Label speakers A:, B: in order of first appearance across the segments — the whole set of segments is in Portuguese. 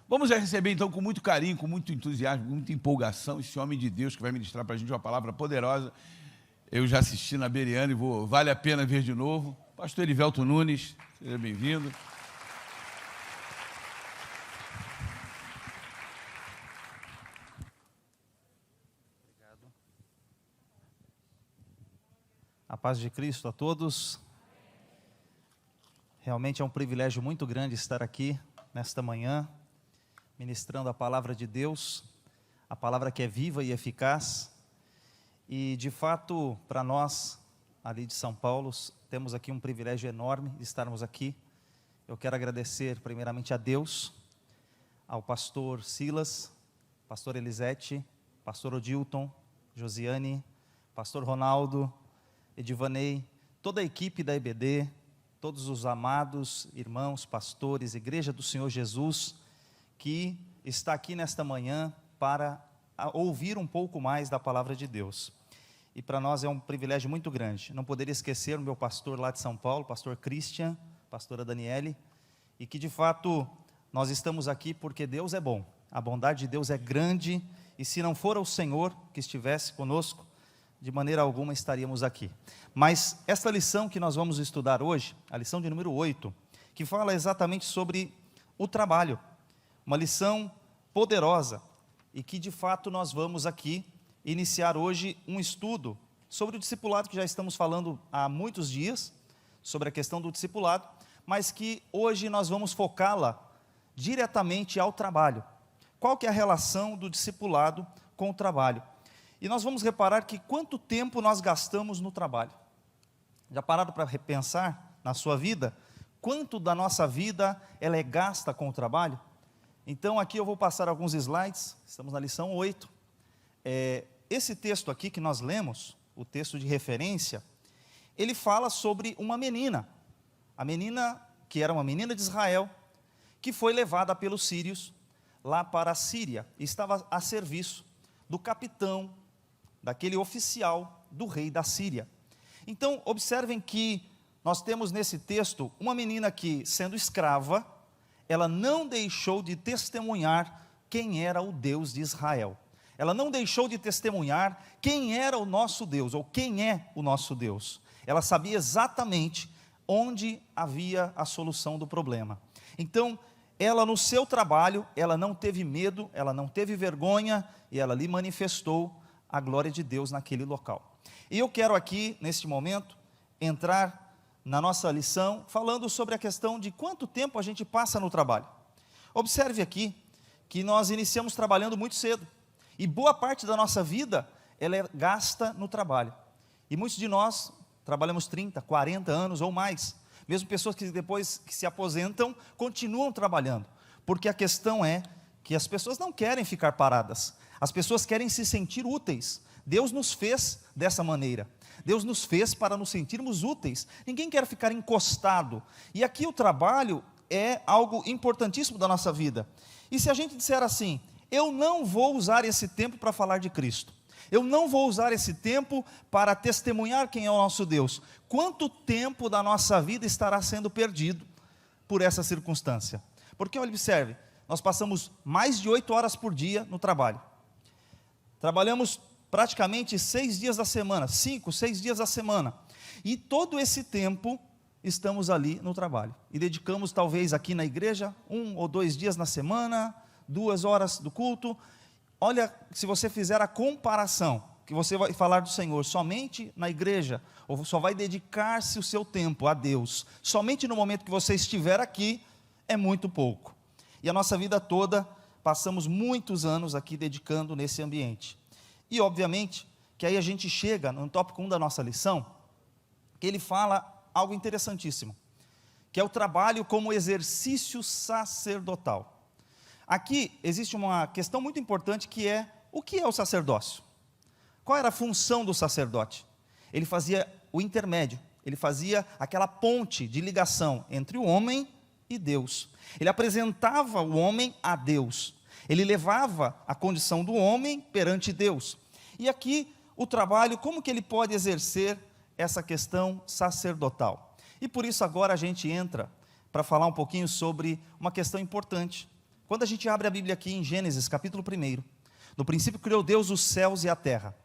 A: Vamos já receber então com muito carinho, com muito entusiasmo, com muita empolgação, esse homem de Deus que vai ministrar para a gente uma palavra poderosa. Eu já assisti na Beriana e vale a pena ver de novo. Pastor Erivelto Nunes, seja bem-vindo.
B: Obrigado. A paz de Cristo a todos. Realmente é um privilégio muito grande estar aqui nesta manhã, ministrando a palavra de Deus, a palavra que é viva e eficaz. E de fato, para nós, ali de São Paulo, temos aqui um privilégio enorme de estarmos aqui. Eu quero agradecer primeiramente a Deus, ao pastor Silas, pastor Elisete, pastor Odilton, Josiane, pastor Ronaldo, Edivanei, toda a equipe da EBD, todos os amados irmãos, pastores, Igreja do Senhor Jesus, que está aqui nesta manhã para ouvir um pouco mais da palavra de Deus. E para nós é um privilégio muito grande. Não poderia esquecer o meu pastor lá de São Paulo, pastor Christian, pastora Daniele, e que de fato nós estamos aqui porque Deus é bom, a bondade de Deus é grande, e se não for o Senhor que estivesse conosco, de maneira alguma estaríamos aqui. Mas esta lição que nós vamos estudar hoje, a lição de número 8, que fala exatamente sobre o trabalho, uma lição poderosa, e que de fato nós vamos aqui iniciar hoje um estudo sobre o discipulado, que já estamos falando há muitos dias, sobre a questão do discipulado, mas que hoje nós vamos focá-la diretamente ao trabalho. Qual que é a relação do discipulado com o trabalho? E nós vamos reparar que quanto tempo nós gastamos no trabalho. Já pararam para repensar na sua vida? Quanto da nossa vida ela é gasta com o trabalho? Então aqui eu vou passar alguns slides, estamos na lição 8. Esse texto aqui que nós lemos, o texto de referência, ele fala sobre uma menina. A menina, que era uma menina de Israel, que foi levada pelos sírios lá para a Síria, e estava a serviço do capitão, daquele oficial do rei da Síria. Então, observem que nós temos nesse texto uma menina que, sendo escrava, ela não deixou de testemunhar quem era o Deus de Israel. Ela não deixou de testemunhar quem era o nosso Deus, ou quem é o nosso Deus. Ela sabia exatamente onde havia a solução do problema. Então, ela no seu trabalho, ela não teve medo, ela não teve vergonha, e ela lhe manifestou a glória de Deus naquele local. E eu quero aqui, neste momento, entrar na nossa lição, falando sobre a questão de quanto tempo a gente passa no trabalho. Observe aqui, que nós iniciamos trabalhando muito cedo, e boa parte da nossa vida, ela é gasta no trabalho. E muitos de nós trabalhamos 30, 40 anos ou mais, mesmo pessoas que depois que se aposentam, continuam trabalhando, porque a questão é que as pessoas não querem ficar paradas, as pessoas querem se sentir úteis. Deus nos fez dessa maneira, Deus nos fez para nos sentirmos úteis, ninguém quer ficar encostado, e aqui o trabalho é algo importantíssimo da nossa vida. E se a gente disser assim, eu não vou usar esse tempo para falar de Cristo, eu não vou usar esse tempo para testemunhar quem é o nosso Deus, quanto tempo da nossa vida estará sendo perdido por essa circunstância? Porque observe, nós passamos mais de 8 horas por dia no trabalho, trabalhamos praticamente 6 dias da semana, 5, 6 dias da semana, e todo esse tempo estamos ali no trabalho, e dedicamos talvez aqui na igreja 1 ou 2 dias na semana, 2 horas do culto. Olha, se você fizer a comparação, que você vai falar do Senhor somente na igreja, ou só vai dedicar-se o seu tempo a Deus, somente no momento que você estiver aqui, é muito pouco. E a nossa vida toda, passamos muitos anos aqui dedicando nesse ambiente. E obviamente, que aí a gente chega no tópico 1 da nossa lição, que ele fala algo interessantíssimo, que é o trabalho como exercício sacerdotal. Aqui existe uma questão muito importante, que é, o que é o sacerdócio? Qual era a função do sacerdote? Ele fazia o intermédio, ele fazia aquela ponte de ligação entre o homem e Deus. Ele apresentava o homem a Deus, ele levava a condição do homem perante Deus. E aqui, o trabalho, como que ele pode exercer essa questão sacerdotal? E por isso agora a gente entra para falar um pouquinho sobre uma questão importante. Quando a gente abre a Bíblia aqui em Gênesis, capítulo 1, no princípio criou Deus os céus e a terra.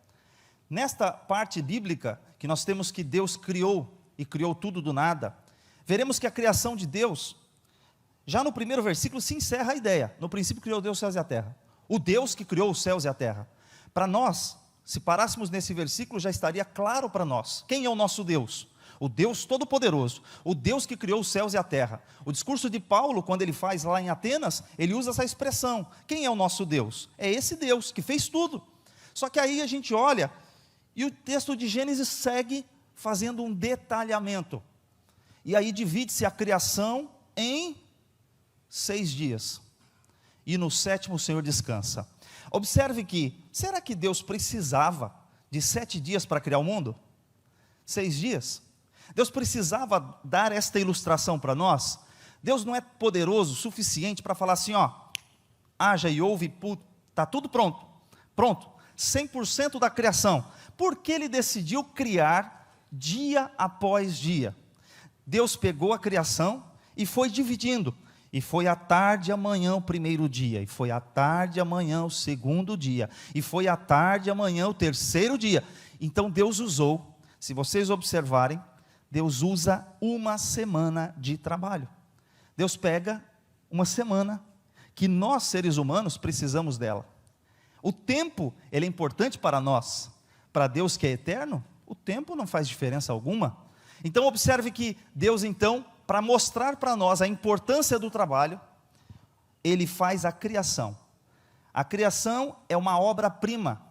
B: Nesta parte bíblica, que nós temos que Deus criou e criou tudo do nada, veremos que a criação de Deus, já no primeiro versículo se encerra a ideia. No princípio criou Deus os céus e a terra. O Deus que criou os céus e a terra. Para nós, se parássemos nesse versículo, já estaria claro para nós. Quem é o nosso Deus? O Deus Todo-Poderoso, o Deus que criou os céus e a terra. O discurso de Paulo, quando ele faz lá em Atenas, ele usa essa expressão. Quem é o nosso Deus? É esse Deus que fez tudo. Só que aí a gente olha, e o texto de Gênesis segue fazendo um detalhamento. E aí divide-se a criação em 6 dias. E no 7º o Senhor descansa. Observe que, será que Deus precisava de 7 dias para criar o mundo? 6 dias? Deus precisava dar esta ilustração para nós? Deus não é poderoso o suficiente para falar assim, ó, haja e ouve, está tudo pronto, 100% da criação. Por que Ele decidiu criar dia após dia? Deus pegou a criação e foi dividindo, e foi à tarde e amanhã o primeiro dia, e foi à tarde e amanhã o segundo dia, e foi à tarde e amanhã o terceiro dia. Então Deus usou, se vocês observarem, Deus usa uma semana de trabalho. Deus pega uma semana, que nós seres humanos precisamos dela. O tempo, ele é importante para nós. Para Deus que é eterno, o tempo não faz diferença alguma. Então observe que Deus então, para mostrar para nós a importância do trabalho, Ele faz a criação. A criação é uma obra-prima.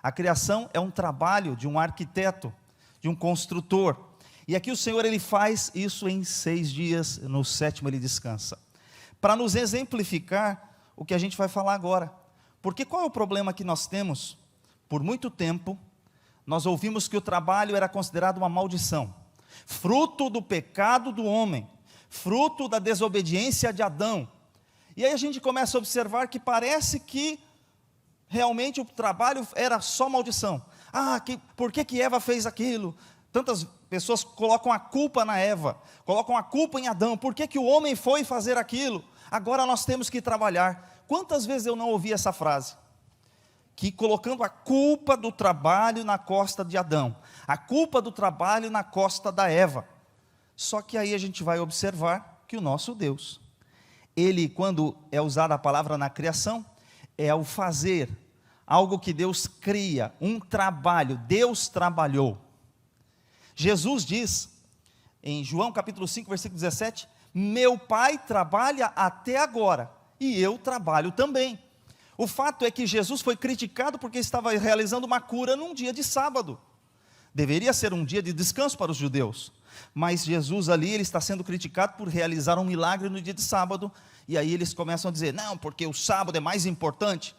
B: A criação é um trabalho de um arquiteto, de um construtor. E aqui o Senhor, Ele faz isso em 6 dias, no 7º Ele descansa. Para nos exemplificar o que a gente vai falar agora. Porque qual é o problema que nós temos? Por muito tempo, nós ouvimos que o trabalho era considerado uma maldição. Fruto do pecado do homem, fruto da desobediência de Adão. E aí a gente começa a observar que parece que realmente o trabalho era só maldição. Por que Eva fez aquilo? Tantas pessoas colocam a culpa na Eva, colocam a culpa em Adão. Por que o homem foi fazer aquilo? Agora nós temos que trabalhar. Quantas vezes eu não ouvi essa frase? Que colocando a culpa do trabalho na costa de Adão, a culpa do trabalho na costa da Eva. Só que aí a gente vai observar que o nosso Deus, Ele, quando é usada a palavra na criação, é o fazer, algo que Deus cria, um trabalho, Deus trabalhou. Jesus diz, em João capítulo 5, versículo 17, meu Pai trabalha até agora, e eu trabalho também. O fato é que Jesus foi criticado porque estava realizando uma cura num dia de sábado. Deveria ser um dia de descanso para os judeus. Mas Jesus ali, ele está sendo criticado por realizar um milagre no dia de sábado. E aí eles começam a dizer, não, porque o sábado é mais importante.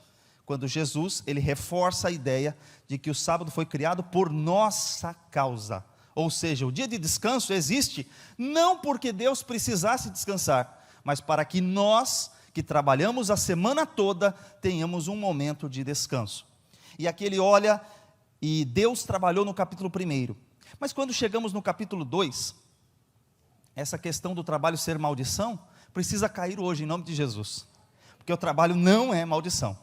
B: Quando Jesus, ele reforça a ideia de que o sábado foi criado por nossa causa. Ou seja, o dia de descanso existe não porque Deus precisasse descansar, mas para que nós, que trabalhamos a semana toda, tenhamos um momento de descanso. E aqui ele olha, e Deus trabalhou no capítulo 1. Mas quando chegamos no capítulo 2, essa questão do trabalho ser maldição, precisa cair hoje, em nome de Jesus. Porque o trabalho não é maldição.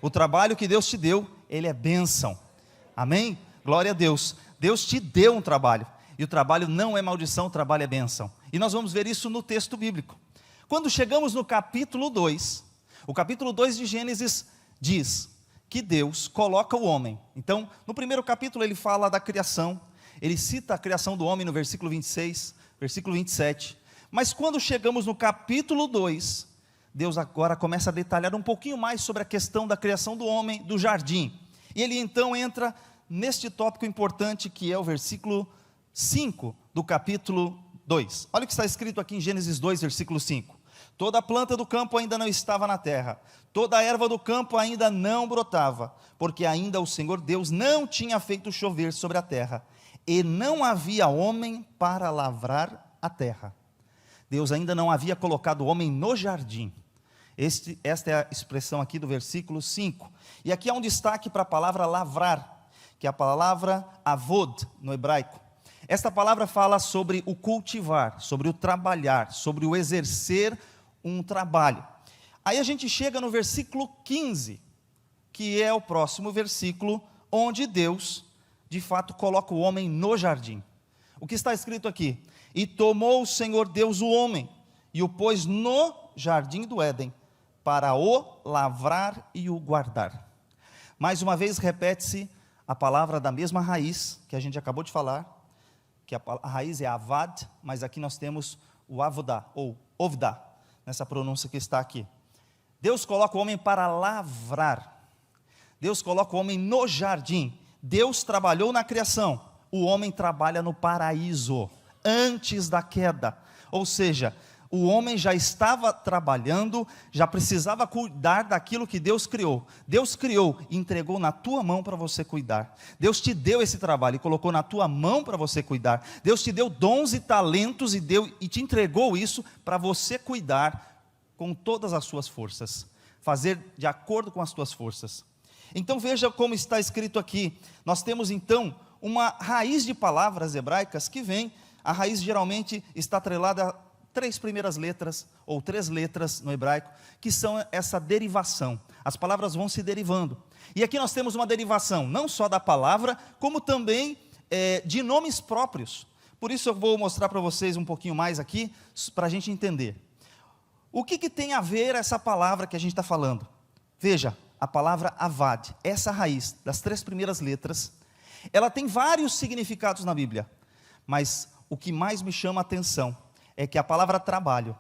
B: O trabalho que Deus te deu, ele é bênção. Amém? Glória a Deus. Deus te deu um trabalho. E o trabalho não é maldição, o trabalho é bênção. E nós vamos ver isso no texto bíblico. Quando chegamos no capítulo 2, o capítulo 2 de Gênesis diz que Deus coloca o homem. Então, no primeiro capítulo ele fala da criação, ele cita a criação do homem no versículo 26, versículo 27. Mas quando chegamos no capítulo 2, Deus agora começa a detalhar um pouquinho mais sobre a questão da criação do homem, do jardim. E ele então entra neste tópico importante que é o versículo 5 do capítulo 2. Olha o que está escrito aqui em Gênesis 2, versículo 5. Toda a planta do campo ainda não estava na terra, toda a erva do campo ainda não brotava, porque ainda o Senhor Deus não tinha feito chover sobre a terra, e não havia homem para lavrar a terra. Deus ainda não havia colocado o homem no jardim. Esta é a expressão aqui do versículo 5. E aqui há um destaque para a palavra lavrar, que é a palavra avod no hebraico. Esta palavra fala sobre o cultivar, sobre o trabalhar, sobre o exercer um trabalho. Aí a gente chega no versículo 15, que é o próximo versículo, onde Deus, de fato, coloca o homem no jardim. O que está escrito aqui? E tomou o Senhor Deus o homem, e o pôs no jardim do Éden, para o lavrar e o guardar. Mais uma vez repete-se a palavra da mesma raiz, que a gente acabou de falar, que a raiz é avad, mas aqui nós temos o avdá, ou ovdá, nessa pronúncia que está aqui. Deus coloca o homem para lavrar, Deus coloca o homem no jardim. Deus trabalhou na criação, o homem trabalha no paraíso, antes da queda, ou seja, o homem já estava trabalhando, já precisava cuidar daquilo que Deus criou. Deus criou e entregou na tua mão para você cuidar. Deus te deu esse trabalho e colocou na tua mão para você cuidar. Deus te deu dons e talentos e te entregou isso para você cuidar com todas as suas forças, fazer de acordo com as tuas forças. Então veja como está escrito aqui. Nós temos então uma raiz de palavras hebraicas que vem, a raiz geralmente está atrelada a 3 primeiras letras, ou 3 letras no hebraico, que são essa derivação. As palavras vão se derivando. E aqui nós temos uma derivação, não só da palavra, como também de nomes próprios. Por isso eu vou mostrar para vocês um pouquinho mais aqui, para a gente entender. O que tem a ver essa palavra que a gente está falando? Veja, a palavra avad, essa raiz das 3 primeiras letras, ela tem vários significados na Bíblia, mas o que mais me chama a atenção é que a palavra trabalho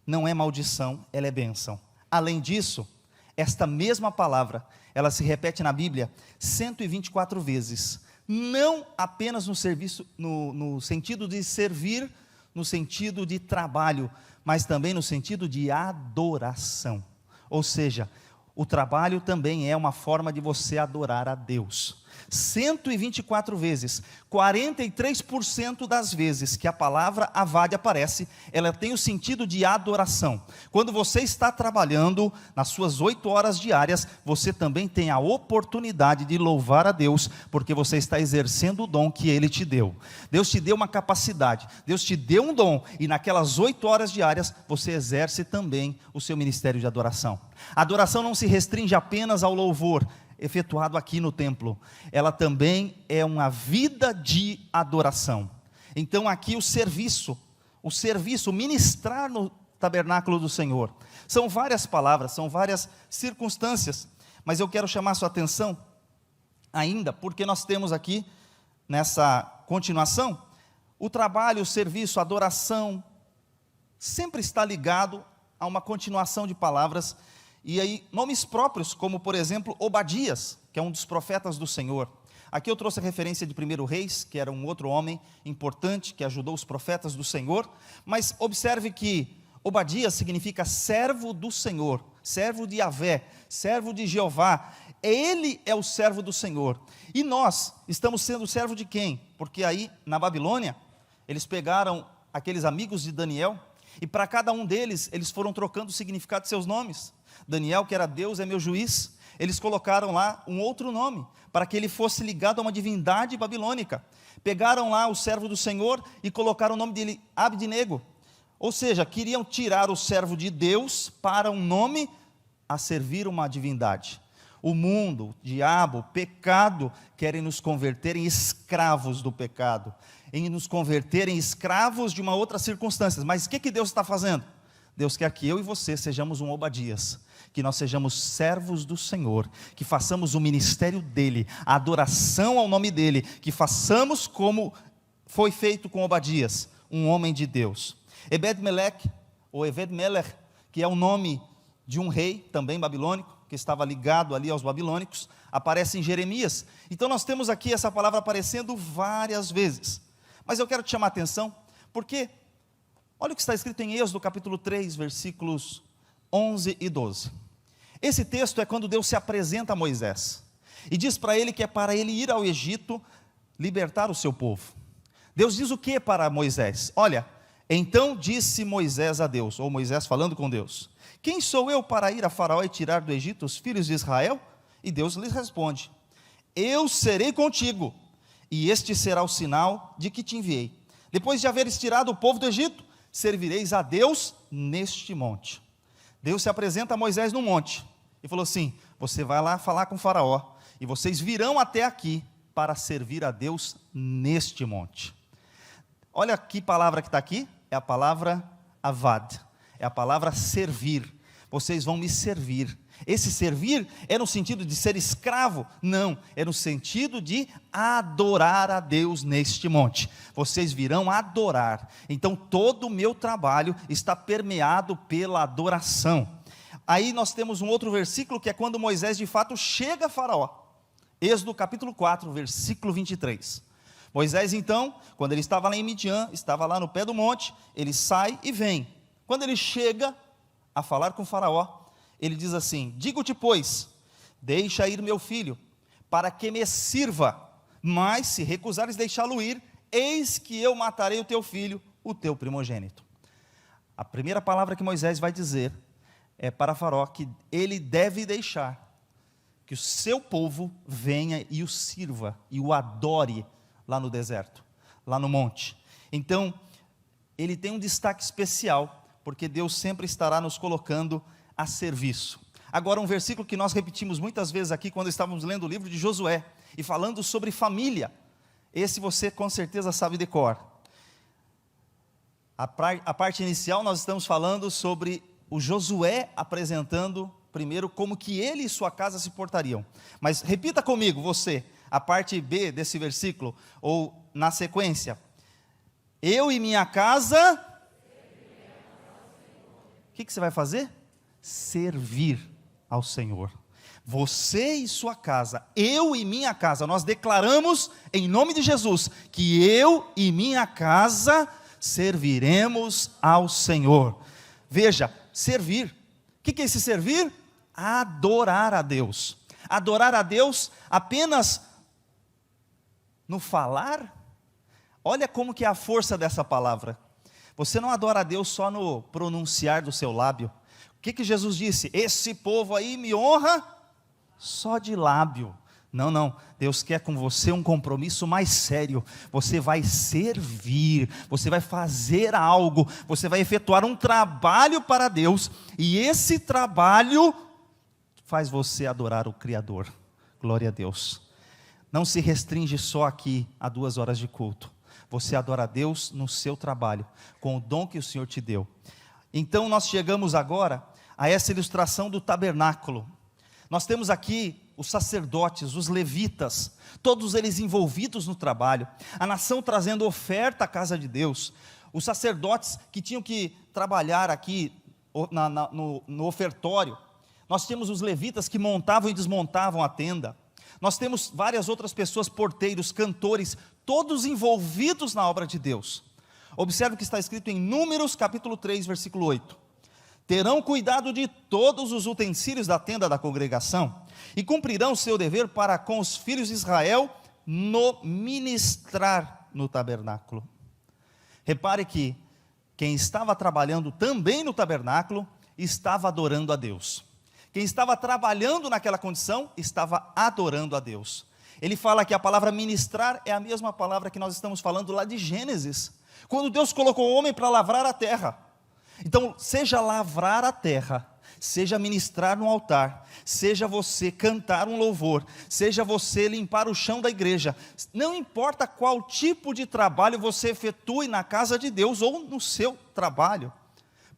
B: não é maldição, ela é bênção. Além disso, esta mesma palavra, ela se repete na Bíblia 124 vezes, não apenas no serviço, no sentido de servir, no sentido de trabalho, mas também no sentido de adoração. Ou seja, o trabalho também é uma forma de você adorar a Deus. 124 vezes, 43% das vezes que a palavra avad aparece, ela tem o sentido de adoração. Quando você está trabalhando nas suas 8 horas diárias, você também tem a oportunidade de louvar a Deus, porque você está exercendo o dom que Ele te deu. Deus te deu uma capacidade, Deus te deu um dom, e naquelas 8 horas diárias, você exerce também o seu ministério de adoração. A adoração não se restringe apenas ao louvor efetuado aqui no templo, ela também é uma vida de adoração. Então aqui o serviço, ministrar no tabernáculo do Senhor, são várias palavras, são várias circunstâncias, mas eu quero chamar a sua atenção ainda, porque nós temos aqui, nessa continuação, o trabalho, o serviço, a adoração, sempre está ligado a uma continuação de palavras. E aí, nomes próprios, como por exemplo, Obadias, que é um dos profetas do Senhor. Aqui eu trouxe a referência de 1 Reis, que era um outro homem importante, que ajudou os profetas do Senhor. Mas observe que Obadias significa servo do Senhor, servo de Yahvé, servo de Jeová. Ele é o servo do Senhor. E nós estamos sendo servo de quem? Porque aí, na Babilônia, eles pegaram aqueles amigos de Daniel, e para cada um deles, eles foram trocando o significado de seus nomes. Daniel, que era Deus é meu juiz, eles colocaram lá um outro nome, para que ele fosse ligado a uma divindade babilônica. Pegaram lá o servo do Senhor e colocaram o nome dele, Abednego. Ou seja, queriam tirar o servo de Deus para um nome a servir uma divindade. O mundo, o diabo, o pecado, querem nos converter em escravos do pecado, em nos converter em escravos de uma outra circunstância. Mas o que Deus está fazendo? Deus quer que eu e você sejamos um Obadias, que nós sejamos servos do Senhor, que façamos o ministério dEle, a adoração ao nome dEle, que façamos como foi feito com Obadias, um homem de Deus. Ebed-Melech, ou Eved-Melech, que é o nome de um rei, também babilônico, que estava ligado ali aos babilônicos, aparece em Jeremias. Então nós temos aqui essa palavra aparecendo várias vezes. Mas eu quero te chamar a atenção, porque olha o que está escrito em Êxodo capítulo 3, versículos 11 e 12. Esse texto é quando Deus se apresenta a Moisés, e diz para ele que é para ele ir ao Egito, libertar o seu povo. Deus diz o que para Moisés? Olha, então disse Moisés a Deus, ou Moisés falando com Deus: quem sou eu para ir a Faraó e tirar do Egito os filhos de Israel? E Deus lhes responde: eu serei contigo, e este será o sinal de que te enviei. Depois de haveres tirado o povo do Egito, servireis a Deus neste monte. Deus se apresenta a Moisés no monte e falou assim: você vai lá falar com o faraó, e vocês virão até aqui para servir a Deus neste monte. Olha que palavra que está aqui, é a palavra avad, é a palavra servir. Vocês vão me servir. Esse servir é no sentido de ser escravo? Não, é no sentido de adorar a Deus neste monte. Vocês virão adorar. Então todo o meu trabalho está permeado pela adoração. Aí nós temos um outro versículo que é quando Moisés de fato chega a Faraó. Êxodo capítulo 4, versículo 23. Moisés então, quando ele estava lá em Midian, estava lá no pé do monte, ele sai e vem. Quando ele chega a falar com o Faraó, ele diz assim: digo-te, pois, deixa ir meu filho, para que me sirva, mas se recusares deixá-lo ir, eis que eu matarei o teu filho, o teu primogênito. A primeira palavra que Moisés vai dizer é para Faraó que ele deve deixar que o seu povo venha e o sirva, e o adore lá no deserto, lá no monte. Então, ele tem um destaque especial, porque Deus sempre estará nos colocando a serviço. Agora, um versículo que nós repetimos muitas vezes aqui, quando estávamos lendo o livro de Josué, e falando sobre família, esse você com certeza sabe de cor. A parte inicial nós estamos falando sobre o Josué apresentando primeiro como que ele e sua casa se portariam. Mas repita comigo, você, a parte B desse versículo, ou na sequência: eu e minha casa... O que você vai fazer? Servir ao Senhor. Você e sua casa, eu e minha casa, nós declaramos em nome de Jesus, que eu e minha casa serviremos ao Senhor. Veja, servir. O que é esse servir? Adorar a Deus. Adorar a Deus apenas no falar? Olha como que é a força dessa palavra. Você não adora a Deus só no pronunciar do seu lábio. O que Jesus disse? Esse povo aí me honra só de lábio. Não, Deus quer com você um compromisso mais sério. Você vai servir, você vai fazer algo, você vai efetuar um trabalho para Deus, e esse trabalho faz você adorar o Criador. Glória a Deus. Não se restringe só aqui a 2 horas de culto. Você adora a Deus no seu trabalho, com o dom que o Senhor te deu. Então nós chegamos agora a essa ilustração do tabernáculo. Nós temos aqui os sacerdotes, os levitas, todos eles envolvidos no trabalho, a nação trazendo oferta à casa de Deus, os sacerdotes que tinham que trabalhar aqui no ofertório. Nós temos os levitas que montavam e desmontavam a tenda. Nós temos várias outras pessoas, porteiros, cantores, todos envolvidos na obra de Deus. Observe o que está escrito em Números capítulo 3, versículo 8. Terão cuidado de todos os utensílios da tenda da congregação, e cumprirão o seu dever para com os filhos de Israel, no ministrar no tabernáculo. Repare que quem estava trabalhando também no tabernáculo, estava adorando a Deus. Quem estava trabalhando naquela condição, estava adorando a Deus. Ele fala que a palavra ministrar é a mesma palavra que nós estamos falando lá de Gênesis, quando Deus colocou o homem para lavrar a terra. Então, seja lavrar a terra, seja ministrar no altar, seja você cantar um louvor, seja você limpar o chão da igreja, não importa qual tipo de trabalho você efetue na casa de Deus ou no seu trabalho,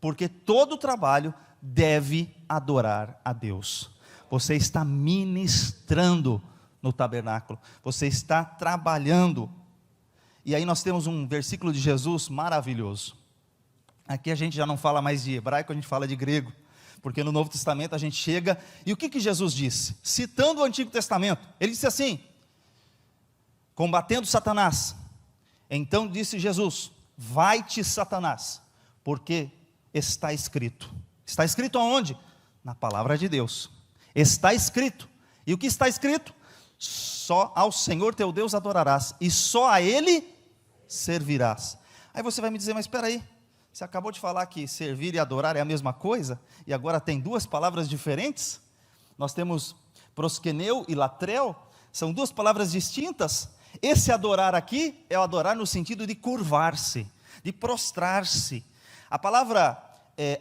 B: porque todo trabalho deve adorar a Deus. Você está ministrando no tabernáculo, você está trabalhando. E aí nós temos um versículo de Jesus maravilhoso. Aqui a gente já não fala mais de hebraico, a gente fala de grego, porque no Novo Testamento a gente chega, e o que Jesus disse? Citando o Antigo Testamento, ele disse assim, combatendo Satanás. Então disse Jesus: vai-te, Satanás, porque está escrito. Está escrito aonde? Na palavra de Deus. Está escrito. E o que está escrito? Só ao Senhor teu Deus adorarás, e só a Ele servirás. Aí você vai me dizer, mas espera aí, você acabou de falar que servir e adorar é a mesma coisa, e agora tem 2 palavras diferentes? Nós temos proskeneu e latreu, são 2 palavras distintas. Esse adorar aqui é o adorar no sentido de curvar-se, de prostrar-se. A palavra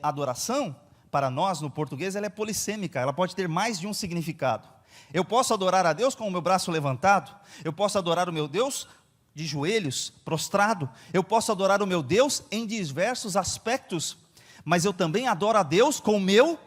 B: adoração para nós, no português, ela é polissêmica, ela pode ter mais de um significado. Eu posso adorar a Deus com o meu braço levantado, eu posso adorar o meu Deus de joelhos, prostrado, eu posso adorar o meu Deus em diversos aspectos, mas eu também adoro a Deus com o meu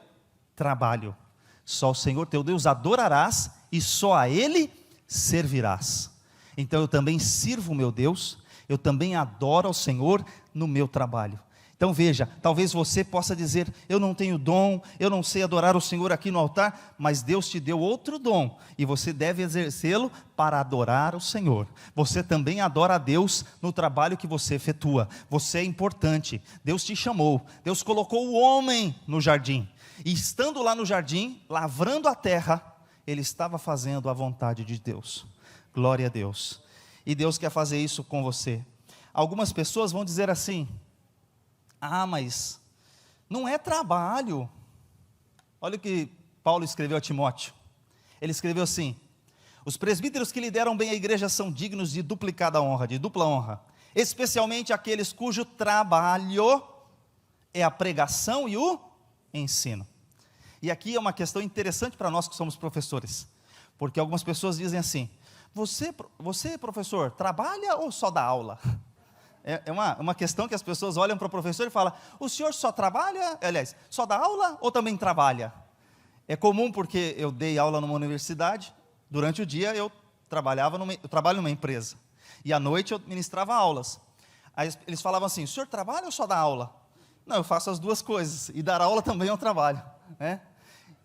B: trabalho. Só o Senhor teu Deus adorarás e só a Ele servirás. Então eu também sirvo o meu Deus, eu também adoro ao Senhor no meu trabalho. Então veja, talvez você possa dizer, eu não tenho dom, eu não sei adorar o Senhor aqui no altar, mas Deus te deu outro dom, e você deve exercê-lo para adorar o Senhor. Você também adora a Deus no trabalho que você efetua, você é importante, Deus te chamou, Deus colocou o homem no jardim, e estando lá no jardim, lavrando a terra, ele estava fazendo a vontade de Deus. Glória a Deus. E Deus quer fazer isso com você. Algumas pessoas vão dizer assim, mas não é trabalho. Olha o que Paulo escreveu a Timóteo. Ele escreveu assim: os presbíteros que lideram bem a igreja são dignos de duplicada honra, de dupla honra, especialmente aqueles cujo trabalho é a pregação e o ensino. E aqui é uma questão interessante para nós que somos professores, porque algumas pessoas dizem assim, você professor, trabalha ou só dá aula? É uma questão que as pessoas olham para o professor e falam, o senhor só trabalha, aliás, só dá aula ou também trabalha? É comum porque eu dei aula numa universidade, durante o dia eu trabalho numa empresa, e à noite eu ministrava aulas. Aí eles falavam assim, o senhor trabalha ou só dá aula? Não, eu faço as duas coisas, e dar aula também é um trabalho, né?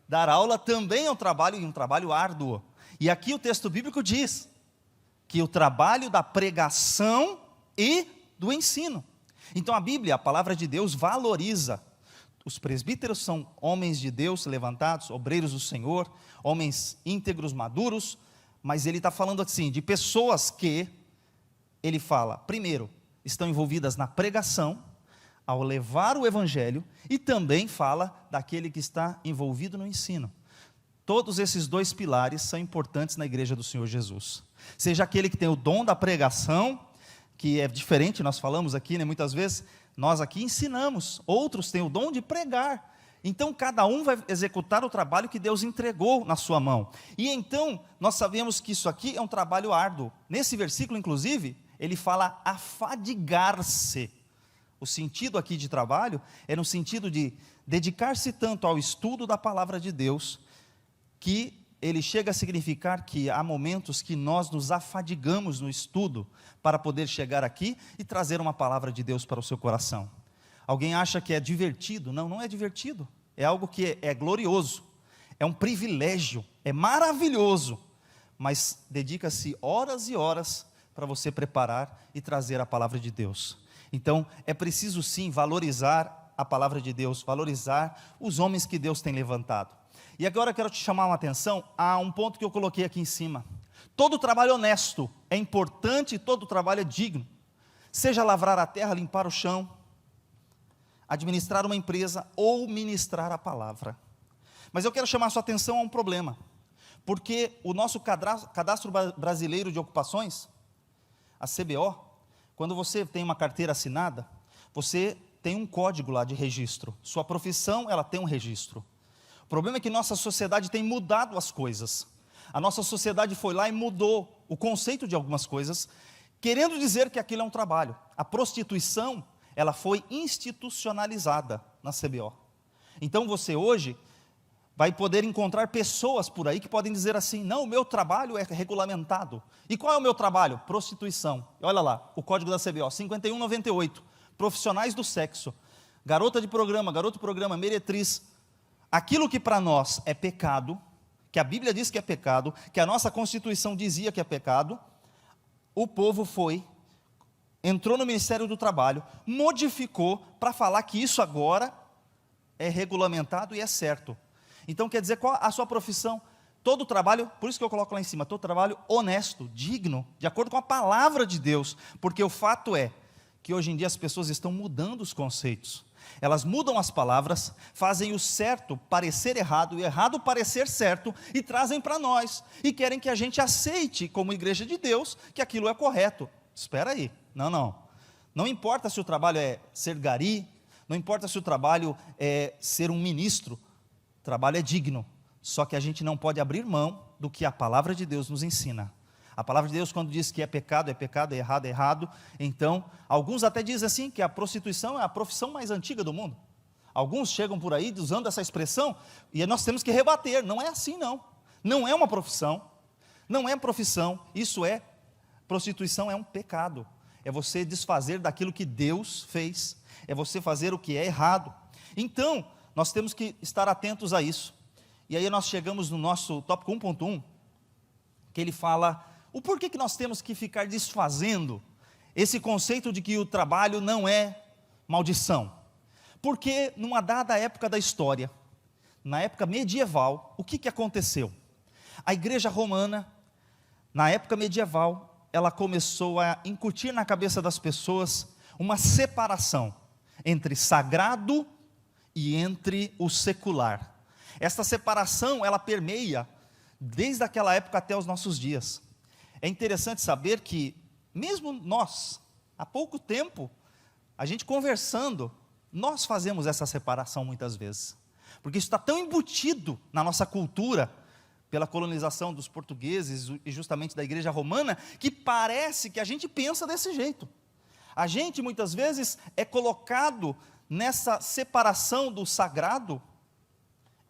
B: Dar aula também é um trabalho, e um trabalho árduo. E aqui o texto bíblico diz, que o trabalho da pregação e do ensino. Então a Bíblia, a palavra de Deus, valoriza. Os presbíteros são homens de Deus levantados, obreiros do Senhor, homens íntegros, maduros, mas ele está falando assim, de pessoas que, ele fala, primeiro, estão envolvidas na pregação, ao levar o evangelho, e também fala daquele que está envolvido no ensino. Todos esses dois pilares são importantes na igreja do Senhor Jesus. Seja aquele que tem o dom da pregação, que é diferente, nós falamos aqui, né, muitas vezes, nós aqui ensinamos, outros têm o dom de pregar, então cada um vai executar o trabalho que Deus entregou na sua mão, e então nós sabemos que isso aqui é um trabalho árduo. Nesse versículo inclusive, ele fala afadigar-se. O sentido aqui de trabalho é no sentido de dedicar-se tanto ao estudo da palavra de Deus, que ele chega a significar que há momentos que nós nos afadigamos no estudo para poder chegar aqui e trazer uma palavra de Deus para o seu coração. Alguém acha que é divertido? Não, não é divertido. É algo que é glorioso, é um privilégio, é maravilhoso, mas dedica-se horas e horas para você preparar e trazer a palavra de Deus. Então, é preciso sim valorizar a palavra de Deus, valorizar os homens que Deus tem levantado. E agora eu quero te chamar uma atenção a um ponto que eu coloquei aqui em cima. Todo trabalho honesto é importante e todo trabalho é digno. Seja lavrar a terra, limpar o chão, administrar uma empresa ou ministrar a palavra. Mas eu quero chamar a sua atenção a um problema. Porque o nosso cadastro brasileiro de ocupações, a CBO, quando você tem uma carteira assinada, você tem um código lá de registro. Sua profissão, ela tem um registro. O problema é que nossa sociedade tem mudado as coisas. A nossa sociedade foi lá e mudou o conceito de algumas coisas, querendo dizer que aquilo é um trabalho. A prostituição, ela foi institucionalizada na CBO. Então você hoje vai poder encontrar pessoas por aí que podem dizer assim, não, o meu trabalho é regulamentado. E qual é o meu trabalho? Prostituição. Olha lá, o código da CBO, 5198, profissionais do sexo, garoto programa, meretriz. Aquilo que para nós é pecado, que a Bíblia diz que é pecado, que a nossa Constituição dizia que é pecado, o povo entrou no Ministério do Trabalho, modificou para falar que isso agora é regulamentado e é certo. Então quer dizer, qual a sua profissão? Todo trabalho, por isso que eu coloco lá em cima, todo trabalho honesto, digno, de acordo com a palavra de Deus, porque o fato é que hoje em dia as pessoas estão mudando os conceitos. Elas mudam as palavras, fazem o certo parecer errado, e o errado parecer certo, e trazem para nós, e querem que a gente aceite, como igreja de Deus, que aquilo é correto. Espera aí, não importa se o trabalho é ser gari, Não importa se o trabalho é ser um ministro, o trabalho é digno, só que a gente não pode abrir mão do que a palavra de Deus nos ensina. A palavra de Deus, quando diz que é pecado, é errado, é errado. Então, alguns até dizem assim, que a prostituição é a profissão mais antiga do mundo. Alguns chegam por aí usando essa expressão, e nós temos que rebater, não é assim não. Não é uma profissão, não é profissão, prostituição é um pecado. É você desfazer daquilo que Deus fez, é você fazer o que é errado. Então, nós temos que estar atentos a isso. E aí nós chegamos no nosso tópico 1.1, que ele fala o porquê que nós temos que ficar desfazendo esse conceito de que o trabalho não é maldição. Porque numa dada época da história, na época medieval, o que aconteceu? A igreja romana, na época medieval, ela começou a incutir na cabeça das pessoas uma separação entre sagrado e entre o secular. Esta separação, ela permeia desde aquela época até os nossos dias. É interessante saber que, mesmo nós, há pouco tempo, a gente conversando, nós fazemos essa separação muitas vezes, porque isso está tão embutido na nossa cultura, pela colonização dos portugueses e justamente da igreja romana, que parece que a gente pensa desse jeito. A gente muitas vezes é colocado nessa separação do sagrado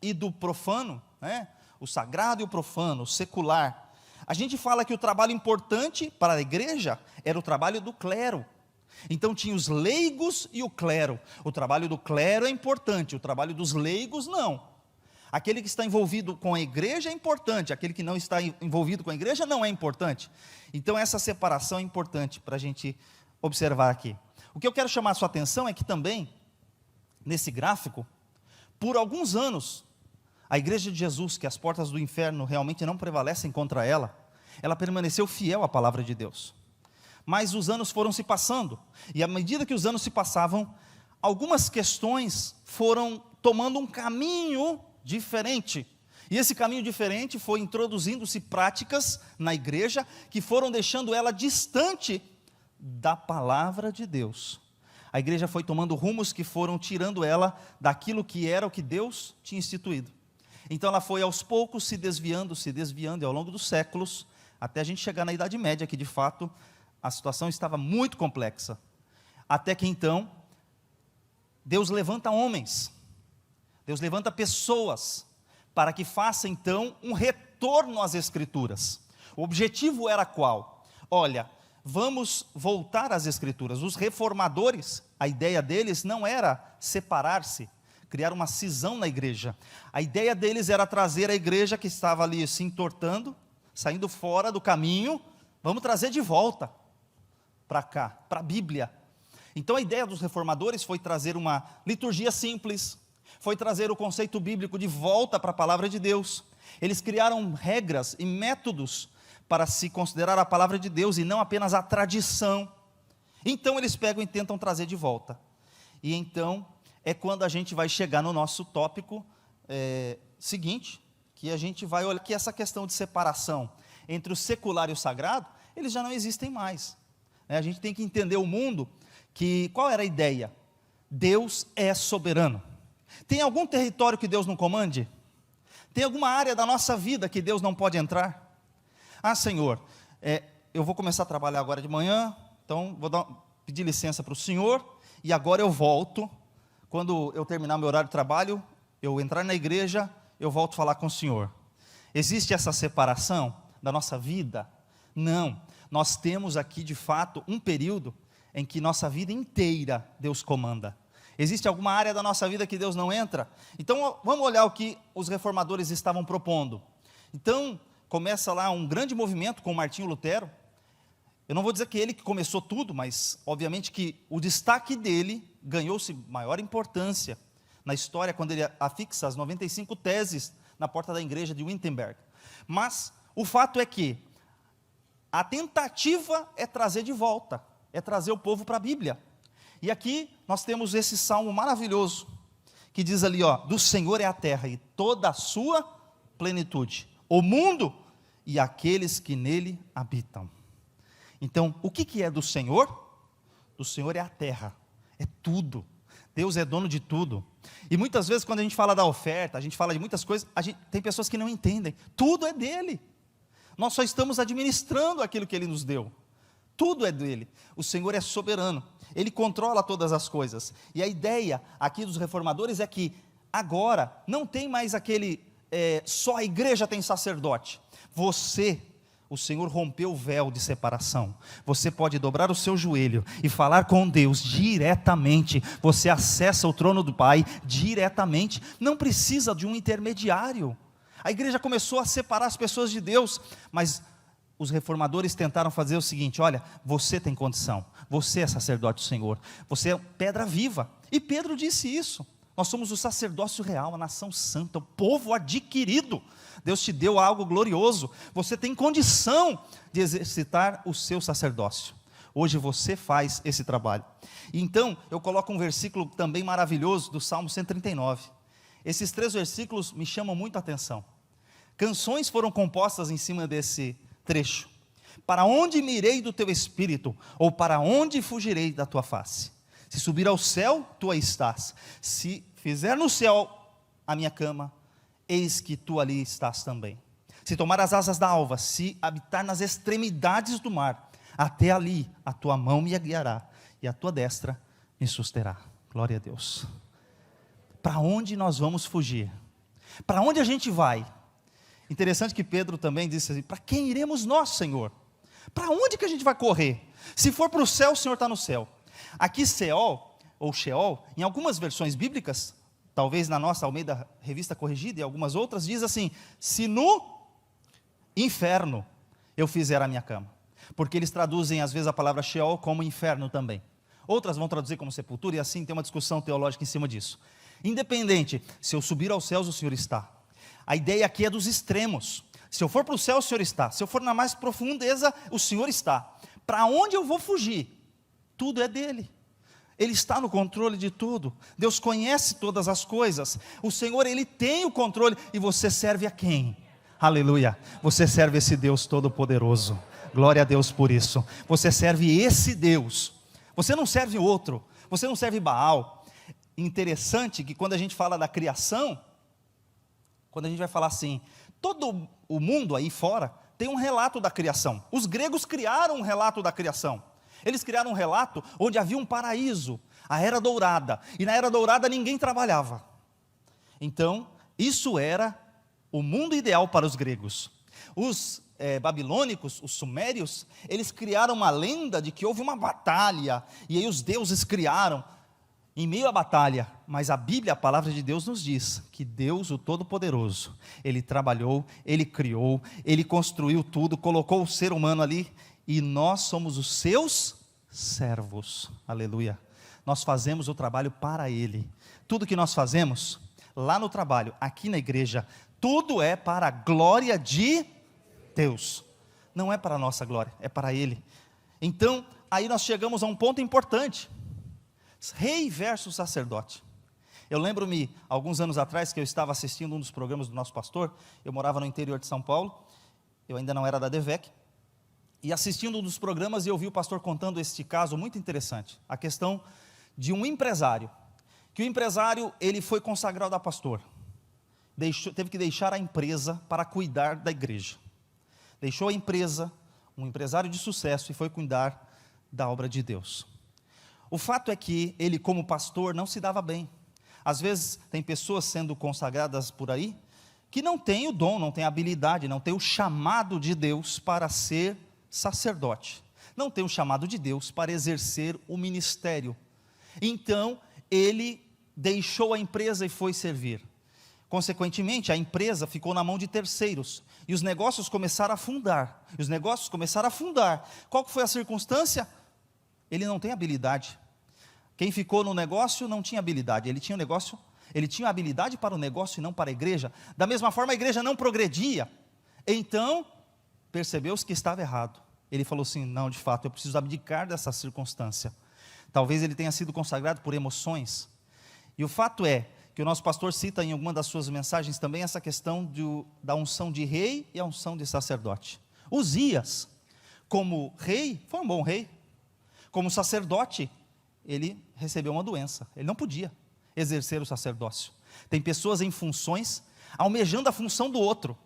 B: e do profano, né? O sagrado e o profano, o secular. A gente fala que o trabalho importante para a igreja era o trabalho do clero. Então tinha os leigos e o clero. O trabalho do clero é importante, o trabalho dos leigos não. Aquele que está envolvido com a igreja é importante, aquele que não está envolvido com a igreja não é importante. Então essa separação é importante para a gente observar aqui. O que eu quero chamar a sua atenção é que também, nesse gráfico, por alguns anos, a igreja de Jesus, que as portas do inferno realmente não prevalecem contra ela, ela permaneceu fiel à palavra de Deus. Mas os anos foram se passando, e à medida que os anos se passavam, algumas questões foram tomando um caminho diferente. E esse caminho diferente foi introduzindo-se práticas na igreja que foram deixando ela distante da palavra de Deus. A igreja foi tomando rumos que foram tirando ela daquilo que era o que Deus tinha instituído. Então ela foi aos poucos se desviando, e ao longo dos séculos, até a gente chegar na Idade Média, que de fato a situação estava muito complexa. Até que então, Deus levanta homens, Deus levanta pessoas, para que faça então um retorno às Escrituras. O objetivo era qual? Olha, vamos voltar às Escrituras. Os reformadores, a ideia deles não era separar-se, criar uma cisão na igreja. A ideia deles era trazer a igreja que estava ali se entortando, saindo fora do caminho, vamos trazer de volta para cá, para a Bíblia. Então a ideia dos reformadores foi trazer uma liturgia simples, foi trazer o conceito bíblico de volta para a palavra de Deus. Eles criaram regras e métodos para se considerar a palavra de Deus e não apenas a tradição. Então eles pegam e tentam trazer de volta. E então é quando a gente vai chegar no nosso tópico seguinte, que a gente vai olhar que essa questão de separação entre o secular e o sagrado, eles já não existem mais. A gente tem que entender o mundo, que qual era a ideia? Deus é soberano. Tem algum território que Deus não comande? Tem alguma área da nossa vida que Deus não pode entrar? Ah, Senhor, eu vou começar a trabalhar agora de manhã, então vou pedir licença para o Senhor, e agora eu volto. Quando eu terminar meu horário de trabalho, eu entrar na igreja, eu volto a falar com o Senhor. Existe essa separação da nossa vida? Não. Nós temos aqui, de fato, um período em que nossa vida inteira Deus comanda. Existe alguma área da nossa vida que Deus não entra? Então, vamos olhar o que os reformadores estavam propondo. Então, começa lá um grande movimento com Martinho Lutero. Eu não vou dizer que ele que começou tudo, mas, obviamente, que o destaque dele ganhou-se maior importância na história, quando ele afixa as 95 teses na porta da igreja de Wittenberg. Mas, o fato é que a tentativa é trazer de volta, é trazer o povo para a Bíblia. E aqui nós temos esse salmo maravilhoso, que diz ali, do Senhor é a terra e toda a sua plenitude, o mundo e aqueles que nele habitam. Então, o que é do Senhor? Do Senhor é a terra, é tudo. Deus é dono de tudo. E muitas vezes quando a gente fala da oferta, a gente fala de muitas coisas, tem pessoas que não entendem. Tudo é dele. Nós só estamos administrando aquilo que ele nos deu. Tudo é dele. O Senhor é soberano. Ele controla todas as coisas. E a ideia aqui dos reformadores é que agora não tem mais aquele só a igreja tem sacerdote. O Senhor rompeu o véu de separação. Você pode dobrar o seu joelho e falar com Deus diretamente. Você acessa o trono do Pai diretamente. Não precisa de um intermediário. A igreja começou a separar as pessoas de Deus, mas os reformadores tentaram fazer o seguinte: olha, você tem condição, você é sacerdote do Senhor, você é pedra viva. E Pedro disse isso. Nós somos o sacerdócio real, a nação santa, o povo adquirido. Deus te deu algo glorioso. Você tem condição de exercitar o seu sacerdócio. Hoje você faz esse trabalho. Então, eu coloco um versículo também maravilhoso do Salmo 139. Esses 3 versículos me chamam muito a atenção. Canções foram compostas em cima desse trecho. Para onde me irei do teu espírito? Ou para onde fugirei da tua face? Se subir ao céu, tu aí estás. Se fizer no céu a minha cama, eis que tu ali estás também. Se tomar as asas da alva, se habitar nas extremidades do mar, até ali a tua mão me guiará, e a tua destra me susterá. Glória a Deus. Para onde nós vamos fugir? Para onde a gente vai? Interessante que Pedro também disse assim: para quem iremos nós, Senhor? Para onde que a gente vai correr? Se for para o céu, o Senhor está no céu. Aqui Seol, ou Sheol, em algumas versões bíblicas, talvez na nossa Almeida Revista Corrigida e algumas outras, diz assim: se no inferno eu fizer a minha cama. Porque eles traduzem às vezes a palavra Sheol como inferno também. Outras vão traduzir como sepultura, e assim tem uma discussão teológica em cima disso. Independente, se eu subir aos céus, o Senhor está. A ideia aqui é dos extremos. Se eu for para o céu, o Senhor está. Se eu for na mais profundeza, o Senhor está. Para onde eu vou fugir? Tudo é dele. Ele está no controle de tudo. Deus conhece todas as coisas. O Senhor, Ele tem o controle. E você serve a quem? Aleluia. Você serve esse Deus todo-poderoso. Glória a Deus por isso. Você serve esse Deus. Você não serve outro. Você não serve Baal. Interessante que quando a gente fala da criação, quando a gente vai falar assim, todo o mundo aí fora tem um relato da criação. Os gregos criaram um relato da criação. Eles criaram um relato onde havia um paraíso, a Era Dourada. E na Era Dourada ninguém trabalhava. Então, isso era o mundo ideal para os gregos. Os babilônicos, os sumérios, eles criaram uma lenda de que houve uma batalha. E aí os deuses criaram em meio à batalha. Mas a Bíblia, a palavra de Deus nos diz que Deus, o Todo-Poderoso, Ele trabalhou, Ele criou, Ele construiu tudo, colocou o ser humano ali. E nós somos os seus servos, aleluia. Nós fazemos o trabalho para Ele. Tudo que nós fazemos, lá no trabalho, aqui na igreja, tudo é para a glória de Deus. Não é para a nossa glória, é para Ele. Então, aí nós chegamos a um ponto importante. Rei versus sacerdote. Eu lembro-me, alguns anos atrás, que eu estava assistindo um dos programas do nosso pastor. Eu morava no interior de São Paulo, eu ainda não era da DEVEC. E assistindo um dos programas, eu ouvi o pastor contando este caso muito interessante. A questão de um empresário. Que o empresário, ele foi consagrado a pastor. Teve que deixar a empresa para cuidar da igreja. Deixou a empresa, um empresário de sucesso, e foi cuidar da obra de Deus. O fato é que ele, como pastor, não se dava bem. Às vezes, tem pessoas sendo consagradas por aí, que não têm o dom, não têm a habilidade, não têm o chamado de Deus para ser sacerdote, não tem o chamado de Deus para exercer o ministério. Então, ele deixou a empresa e foi servir. Consequentemente, a empresa ficou na mão de terceiros, e os negócios começaram a afundar. Qual que foi a circunstância? Ele não tem habilidade. Quem ficou no negócio não tinha habilidade, ele tinha habilidade para o negócio e não para a igreja. Da mesma forma, a igreja não progredia. Então, percebeu-se que estava errado. Ele falou assim: não, de fato, eu preciso abdicar dessa circunstância. Talvez ele tenha sido consagrado por emoções. E o fato é que o nosso pastor cita em alguma das suas mensagens também essa questão da unção de rei e a unção de sacerdote. Uzias, como rei, foi um bom rei. Como sacerdote, ele recebeu uma doença, ele não podia exercer o sacerdócio. Tem pessoas em funções, almejando a função do outro.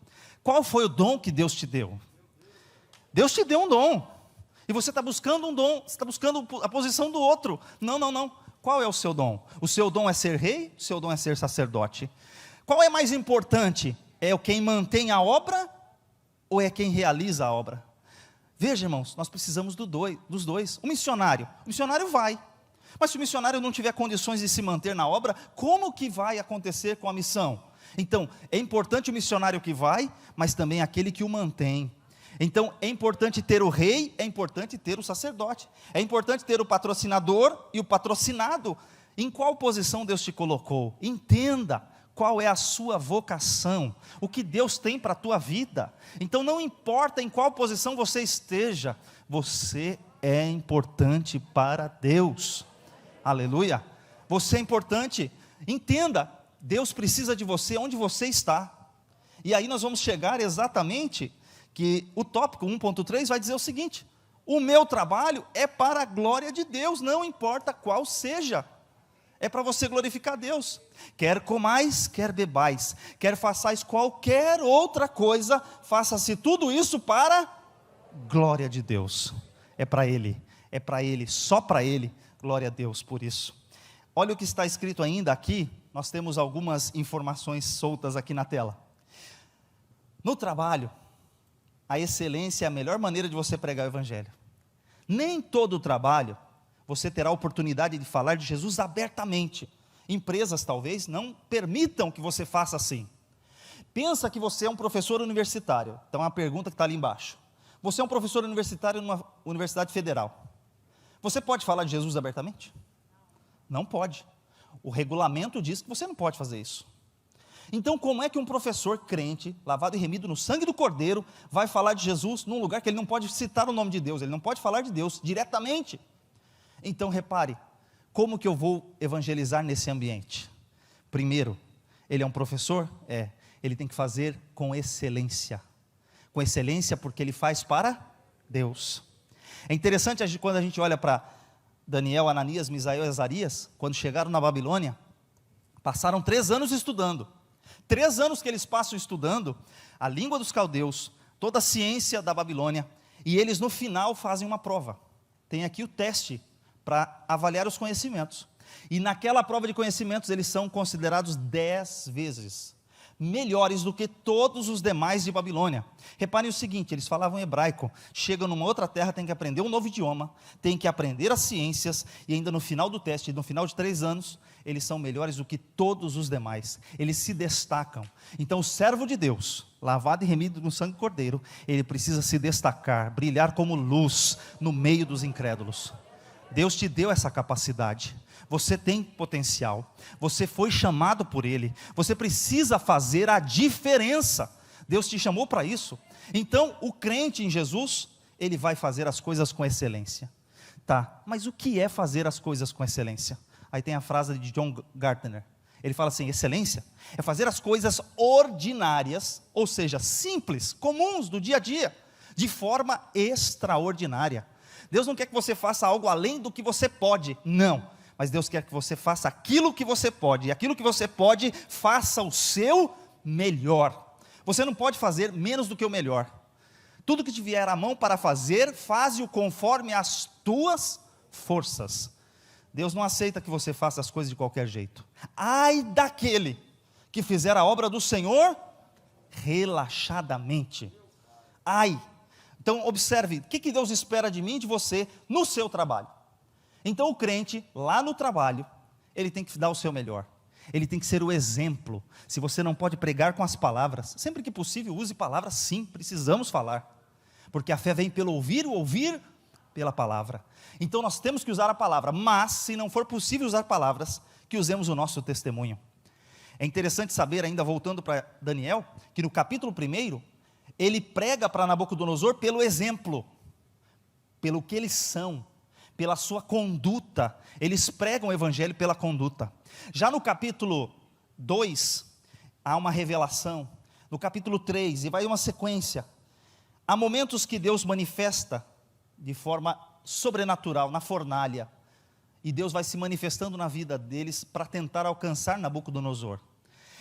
B: Qual foi o dom que Deus te deu? Deus te deu um dom, e você está buscando um dom, você está buscando a posição do outro. Não, não, não. Qual é o seu dom? O seu dom é ser rei, o seu dom é ser sacerdote. Qual é mais importante? É quem mantém a obra, ou é quem realiza a obra? Veja, irmãos, nós precisamos dos dois. O missionário vai, mas se o missionário não tiver condições de se manter na obra, como que vai acontecer com a missão? Então, é importante o missionário que vai, mas também aquele que o mantém. Então, é importante ter o rei, é importante ter o sacerdote, é importante ter o patrocinador e o patrocinado. Em qual posição Deus te colocou? Entenda qual é a sua vocação, o que Deus tem para a tua vida. Então, não importa em qual posição você esteja, você é importante para Deus. Aleluia! Você é importante. Entenda, Deus precisa de você onde você está. E aí nós vamos chegar exatamente que o tópico 1.3 vai dizer o seguinte: o meu trabalho é para a glória de Deus, não importa qual seja, é para você glorificar a Deus. Quer comais, quer bebais, quer façais qualquer outra coisa, faça-se tudo isso para a glória de Deus. É para Ele, só para Ele, glória a Deus por isso. Olha o que está escrito ainda aqui, nós temos algumas informações soltas aqui na tela. No trabalho, a excelência é a melhor maneira de você pregar o evangelho. Nem todo trabalho você terá a oportunidade de falar de Jesus abertamente. Empresas talvez não permitam que você faça assim. Pensa que você é um professor universitário. Então a pergunta que está ali embaixo: você é um professor universitário numa universidade federal, você pode falar de Jesus abertamente? Não pode. O regulamento diz que você não pode fazer isso. Então, como é que um professor crente, lavado e remido no sangue do Cordeiro, vai falar de Jesus num lugar que ele não pode citar o nome de Deus, ele não pode falar de Deus diretamente? Então, repare, como que eu vou evangelizar nesse ambiente? Primeiro, ele é um professor? Ele tem que fazer com excelência porque ele faz para Deus. É interessante quando a gente olha para Daniel, Ananias, Misael e Azarias, quando chegaram na Babilônia, passaram 3 anos estudando. 3 anos que eles passam estudando a língua dos caldeus, toda a ciência da Babilônia, e eles no final fazem uma prova. Tem aqui o teste para avaliar os conhecimentos. E naquela prova de conhecimentos eles são considerados 10 vezes melhores do que todos os demais de Babilônia. Reparem o seguinte: eles falavam hebraico, chegam numa outra terra, tem que aprender um novo idioma, tem que aprender as ciências, e ainda no final do teste, no final de 3 anos, eles são melhores do que todos os demais, eles se destacam. Então o servo de Deus, lavado e remido no sangue do Cordeiro, ele precisa se destacar, brilhar como luz no meio dos incrédulos. Deus te deu essa capacidade, você tem potencial, você foi chamado por Ele, você precisa fazer a diferença, Deus te chamou para isso. Então o crente em Jesus, ele vai fazer as coisas com excelência. Tá, mas o que é fazer as coisas com excelência? Aí tem a frase de John Gardner, ele fala assim: excelência é fazer as coisas ordinárias, ou seja, simples, comuns do dia a dia, de forma extraordinária. Deus não quer que você faça algo além do que você pode, não, mas Deus quer que você faça aquilo que você pode, e aquilo que você pode, faça o seu melhor. Você não pode fazer menos do que o melhor. Tudo que te vier à mão para fazer, faze-o conforme as tuas forças. Deus não aceita que você faça as coisas de qualquer jeito. Ai daquele que fizer a obra do Senhor relaxadamente. Ai. Então observe, o que Deus espera de mim e de você no seu trabalho? Então o crente, lá no trabalho, ele tem que dar o seu melhor. Ele tem que ser o exemplo. Se você não pode pregar com as palavras, sempre que possível use palavras, sim, precisamos falar. Porque a fé vem pelo ouvir, o ouvir pela palavra. Então nós temos que usar a palavra, mas se não for possível usar palavras, que usemos o nosso testemunho. É interessante saber, ainda voltando para Daniel, que no capítulo 1, ele prega para Nabucodonosor pelo exemplo, pelo que eles são, pela sua conduta. Eles pregam o evangelho pela conduta. Já no capítulo 2, há uma revelação. No capítulo 3, e vai uma sequência. Há momentos que Deus manifesta de forma sobrenatural, na fornalha. e Deus vai se manifestando na vida deles para tentar alcançar Nabucodonosor.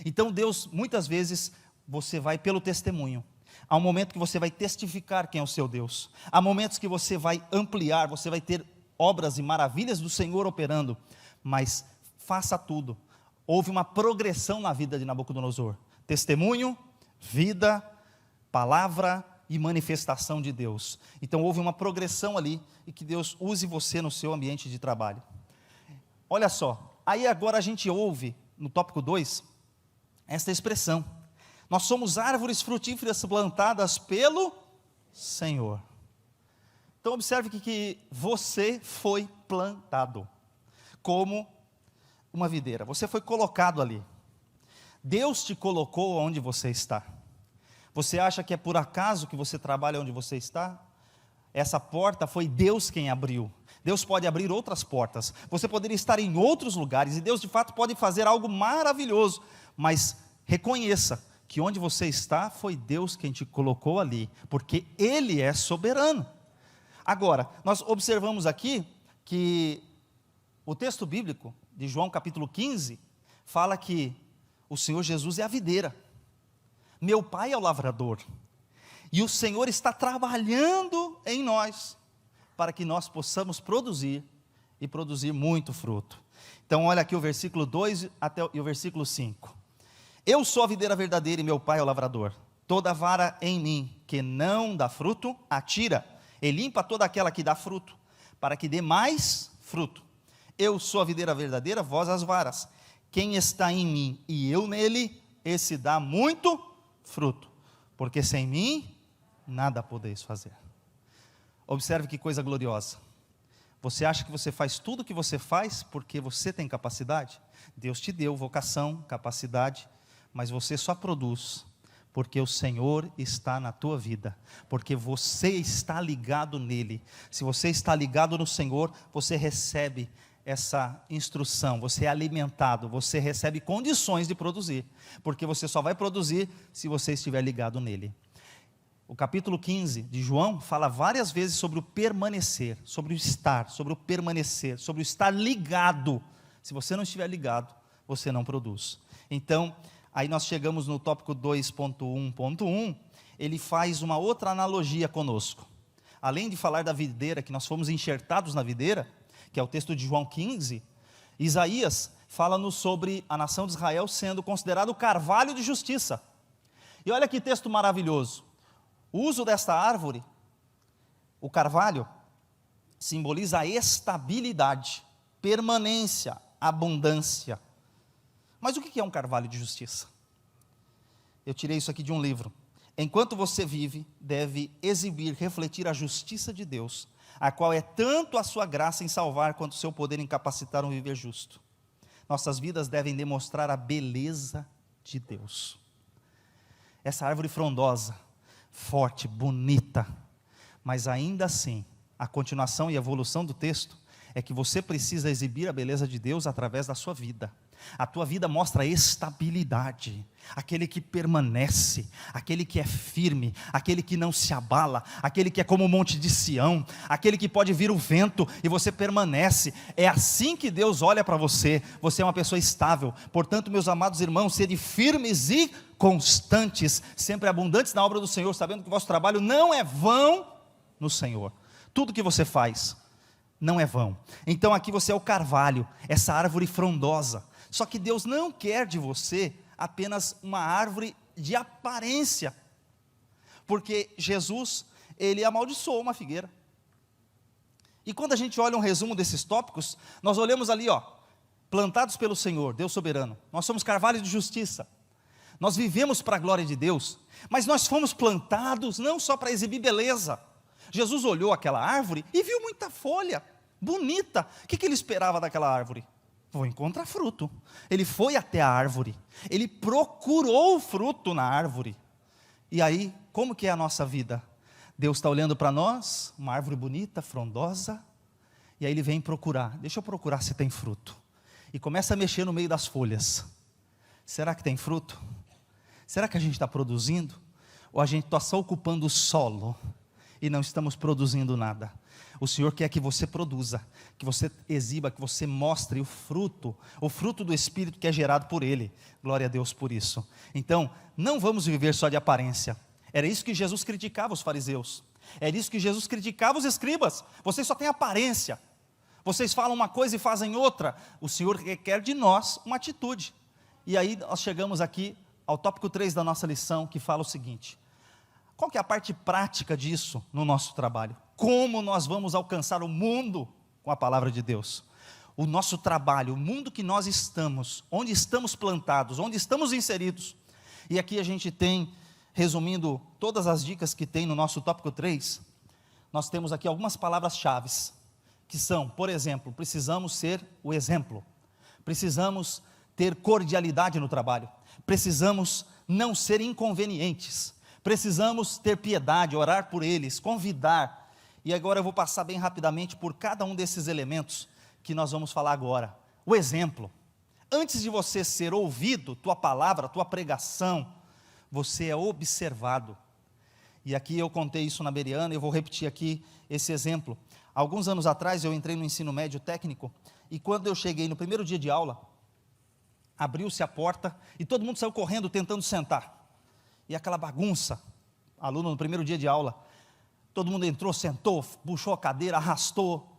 B: Então Deus, muitas vezes, você vai pelo testemunho. Há um momento que você vai testificar quem é o seu Deus. Há momentos que você vai ampliar, você vai ter obras e maravilhas do Senhor operando. Mas faça tudo. Houve uma progressão na vida de Nabucodonosor. Testemunho, vida, palavra e manifestação de Deus. Então houve uma progressão ali, e que Deus use você no seu ambiente de trabalho. Olha só, aí agora a gente ouve, no tópico 2, esta expressão: nós somos árvores frutíferas plantadas pelo Senhor. Então observe que você foi plantado como uma videira, você foi colocado ali. Deus te colocou onde você está. Você acha que é por acaso que você trabalha onde você está? Essa porta foi Deus quem abriu. Deus pode abrir outras portas. Você poderia estar em outros lugares, e Deus de fato pode fazer algo maravilhoso. Mas reconheça que onde você está, foi Deus quem te colocou ali, porque Ele é soberano. Agora, nós observamos aqui que o texto bíblico de João capítulo 15, fala que o Senhor Jesus é a videira, meu Pai é o lavrador, e o Senhor está trabalhando em nós, para que nós possamos produzir, e produzir muito fruto. Então olha aqui o versículo 2 e o versículo 5. Eu sou a videira verdadeira e meu Pai é o lavrador. Toda vara em mim que não dá fruto, atira, e limpa toda aquela que dá fruto, para que dê mais fruto. Eu sou a videira verdadeira, vós as varas. Quem está em mim e eu nele, esse dá muito fruto, porque sem mim nada podeis fazer. Observe que coisa gloriosa. Você acha que você faz tudo o que você faz porque você tem capacidade? Deus te deu vocação, capacidade, mas você só produz porque o Senhor está na tua vida, porque você está ligado nele. Se você está ligado no Senhor, você recebe essa instrução, você é alimentado, você recebe condições de produzir, porque você só vai produzir se você estiver ligado nele. O capítulo 15 de João fala várias vezes sobre o permanecer, sobre o estar, sobre o permanecer, sobre o estar ligado. Se você não estiver ligado, você não produz. Então, aí nós chegamos no tópico 2.1.1, ele faz uma outra analogia conosco. Além de falar da videira, que nós fomos enxertados na videira, que é o texto de João 15, Isaías fala-nos sobre a nação de Israel sendo considerado o carvalho de justiça. E olha que texto maravilhoso. O uso desta árvore, o carvalho, simboliza a estabilidade, permanência, abundância. Mas o que é um carvalho de justiça? Eu tirei isso aqui de um livro. Enquanto você vive, deve exibir, refletir a justiça de Deus, a qual é tanto a sua graça em salvar, quanto o seu poder em capacitar um viver justo. Nossas vidas devem demonstrar a beleza de Deus. Essa árvore frondosa, forte, bonita, mas ainda assim, a continuação e a evolução do texto, é que você precisa exibir a beleza de Deus através da sua vida. A tua vida mostra estabilidade, aquele que permanece, aquele que é firme, aquele que não se abala, aquele que é como o monte de Sião, aquele que pode vir o vento e você permanece. É assim que Deus olha para você. Você é uma pessoa estável. Portanto, meus amados irmãos, sede firmes e constantes, sempre abundantes na obra do Senhor, sabendo que o vosso trabalho não é vão no Senhor. Tudo que você faz não é vão. Então aqui você é o carvalho, essa árvore frondosa. Só que Deus não quer de você apenas uma árvore de aparência, porque Jesus, ele amaldiçoou uma figueira. E quando a gente olha um resumo desses tópicos, nós olhamos ali, plantados pelo Senhor, Deus soberano. Nós somos carvalhos de justiça. Nós vivemos para a glória de Deus, mas nós fomos plantados não só para exibir beleza. Jesus olhou aquela árvore e viu muita folha, bonita. O que ele esperava daquela árvore? Vou encontrar fruto. Ele foi até a árvore, ele procurou fruto na árvore. E aí, como que é a nossa vida? Deus está olhando para nós, uma árvore bonita, frondosa, e aí ele vem procurar. Deixa eu procurar se tem fruto. E começa a mexer no meio das folhas. Será que tem fruto? Será que a gente está produzindo? Ou a gente está só ocupando o solo e não estamos produzindo nada? O Senhor quer que você produza, que você exiba, que você mostre o fruto do Espírito que é gerado por Ele. Glória a Deus por isso. Então, não vamos viver só de aparência. Era isso que Jesus criticava os fariseus. Era isso que Jesus criticava os escribas. Vocês só têm aparência. Vocês falam uma coisa e fazem outra. O Senhor requer de nós uma atitude. E aí nós chegamos aqui ao tópico 3 da nossa lição, que fala o seguinte: qual que é a parte prática disso no nosso trabalho? Como nós vamos alcançar o mundo com a palavra de Deus? O nosso trabalho, o mundo que nós estamos, onde estamos plantados, onde estamos inseridos. E aqui a gente tem, resumindo todas as dicas que tem no nosso tópico 3, nós temos aqui algumas palavras-chave, que são, por exemplo, precisamos ser o exemplo, precisamos ter cordialidade no trabalho, precisamos não ser inconvenientes, precisamos ter piedade, orar por eles, convidar. E agora eu vou passar bem rapidamente por cada um desses elementos que nós vamos falar agora. O exemplo. Antes de você ser ouvido, tua palavra, tua pregação, você é observado. E aqui eu contei isso na Beriana, eu vou repetir aqui esse exemplo. Alguns anos atrás eu entrei no ensino médio técnico, e quando eu cheguei no primeiro dia de aula, abriu-se a porta e todo mundo saiu correndo tentando sentar. E aquela bagunça, aluno no primeiro dia de aula, todo mundo entrou, sentou, puxou a cadeira, arrastou,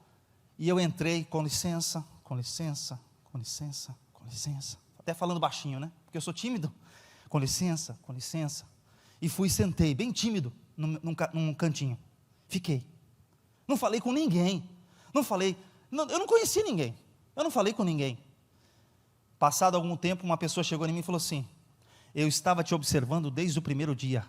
B: e eu entrei, com licença, com licença, com licença, com licença, até falando baixinho, né, porque eu sou tímido, com licença, e fui e sentei, bem tímido, num cantinho, fiquei, não falei com ninguém, eu não conheci ninguém, eu não falei com ninguém. Passado algum tempo, uma pessoa chegou em mim e falou assim: eu estava te observando desde o primeiro dia.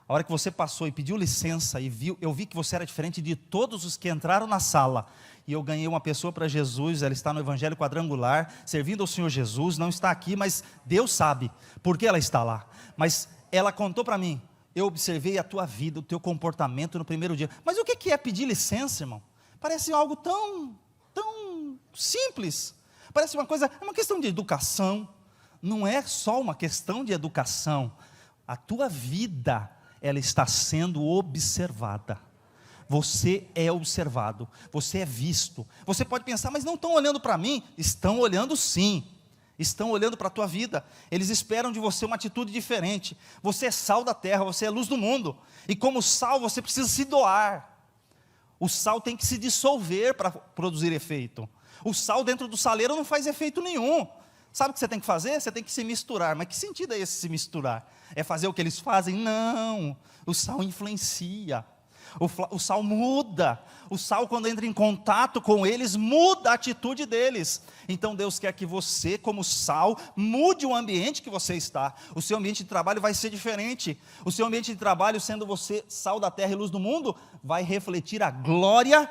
B: A hora que você passou e pediu licença e eu vi que você era diferente de todos os que entraram na sala. E eu ganhei uma pessoa para Jesus, ela está no Evangelho Quadrangular, servindo ao Senhor Jesus, não está aqui, mas Deus sabe por que ela está lá. Mas ela contou para mim: eu observei a tua vida, o teu comportamento no primeiro dia. Mas o que é pedir licença, irmão? Parece algo tão simples. Parece uma coisa, é uma questão de educação. Não é só uma questão de educação. A tua vida, ela está sendo observada. Você é observado, você é visto. Você pode pensar, mas não estão olhando para mim? Estão olhando sim. Estão olhando para a tua vida. Eles esperam de você uma atitude diferente. Você é sal da terra, você é luz do mundo. E como sal, você precisa se doar. O sal tem que se dissolver para produzir efeito. O sal dentro do saleiro não faz efeito nenhum. Sabe o que você tem que fazer? Você tem que se misturar. Mas que sentido é esse se misturar? É fazer o que eles fazem? Não. O sal influencia. O sal muda. O sal, quando entra em contato com eles, muda a atitude deles. Então Deus quer que você, como sal, mude o ambiente que você está. O seu ambiente de trabalho vai ser diferente. O seu ambiente de trabalho, sendo você sal da terra e luz do mundo, vai refletir a glória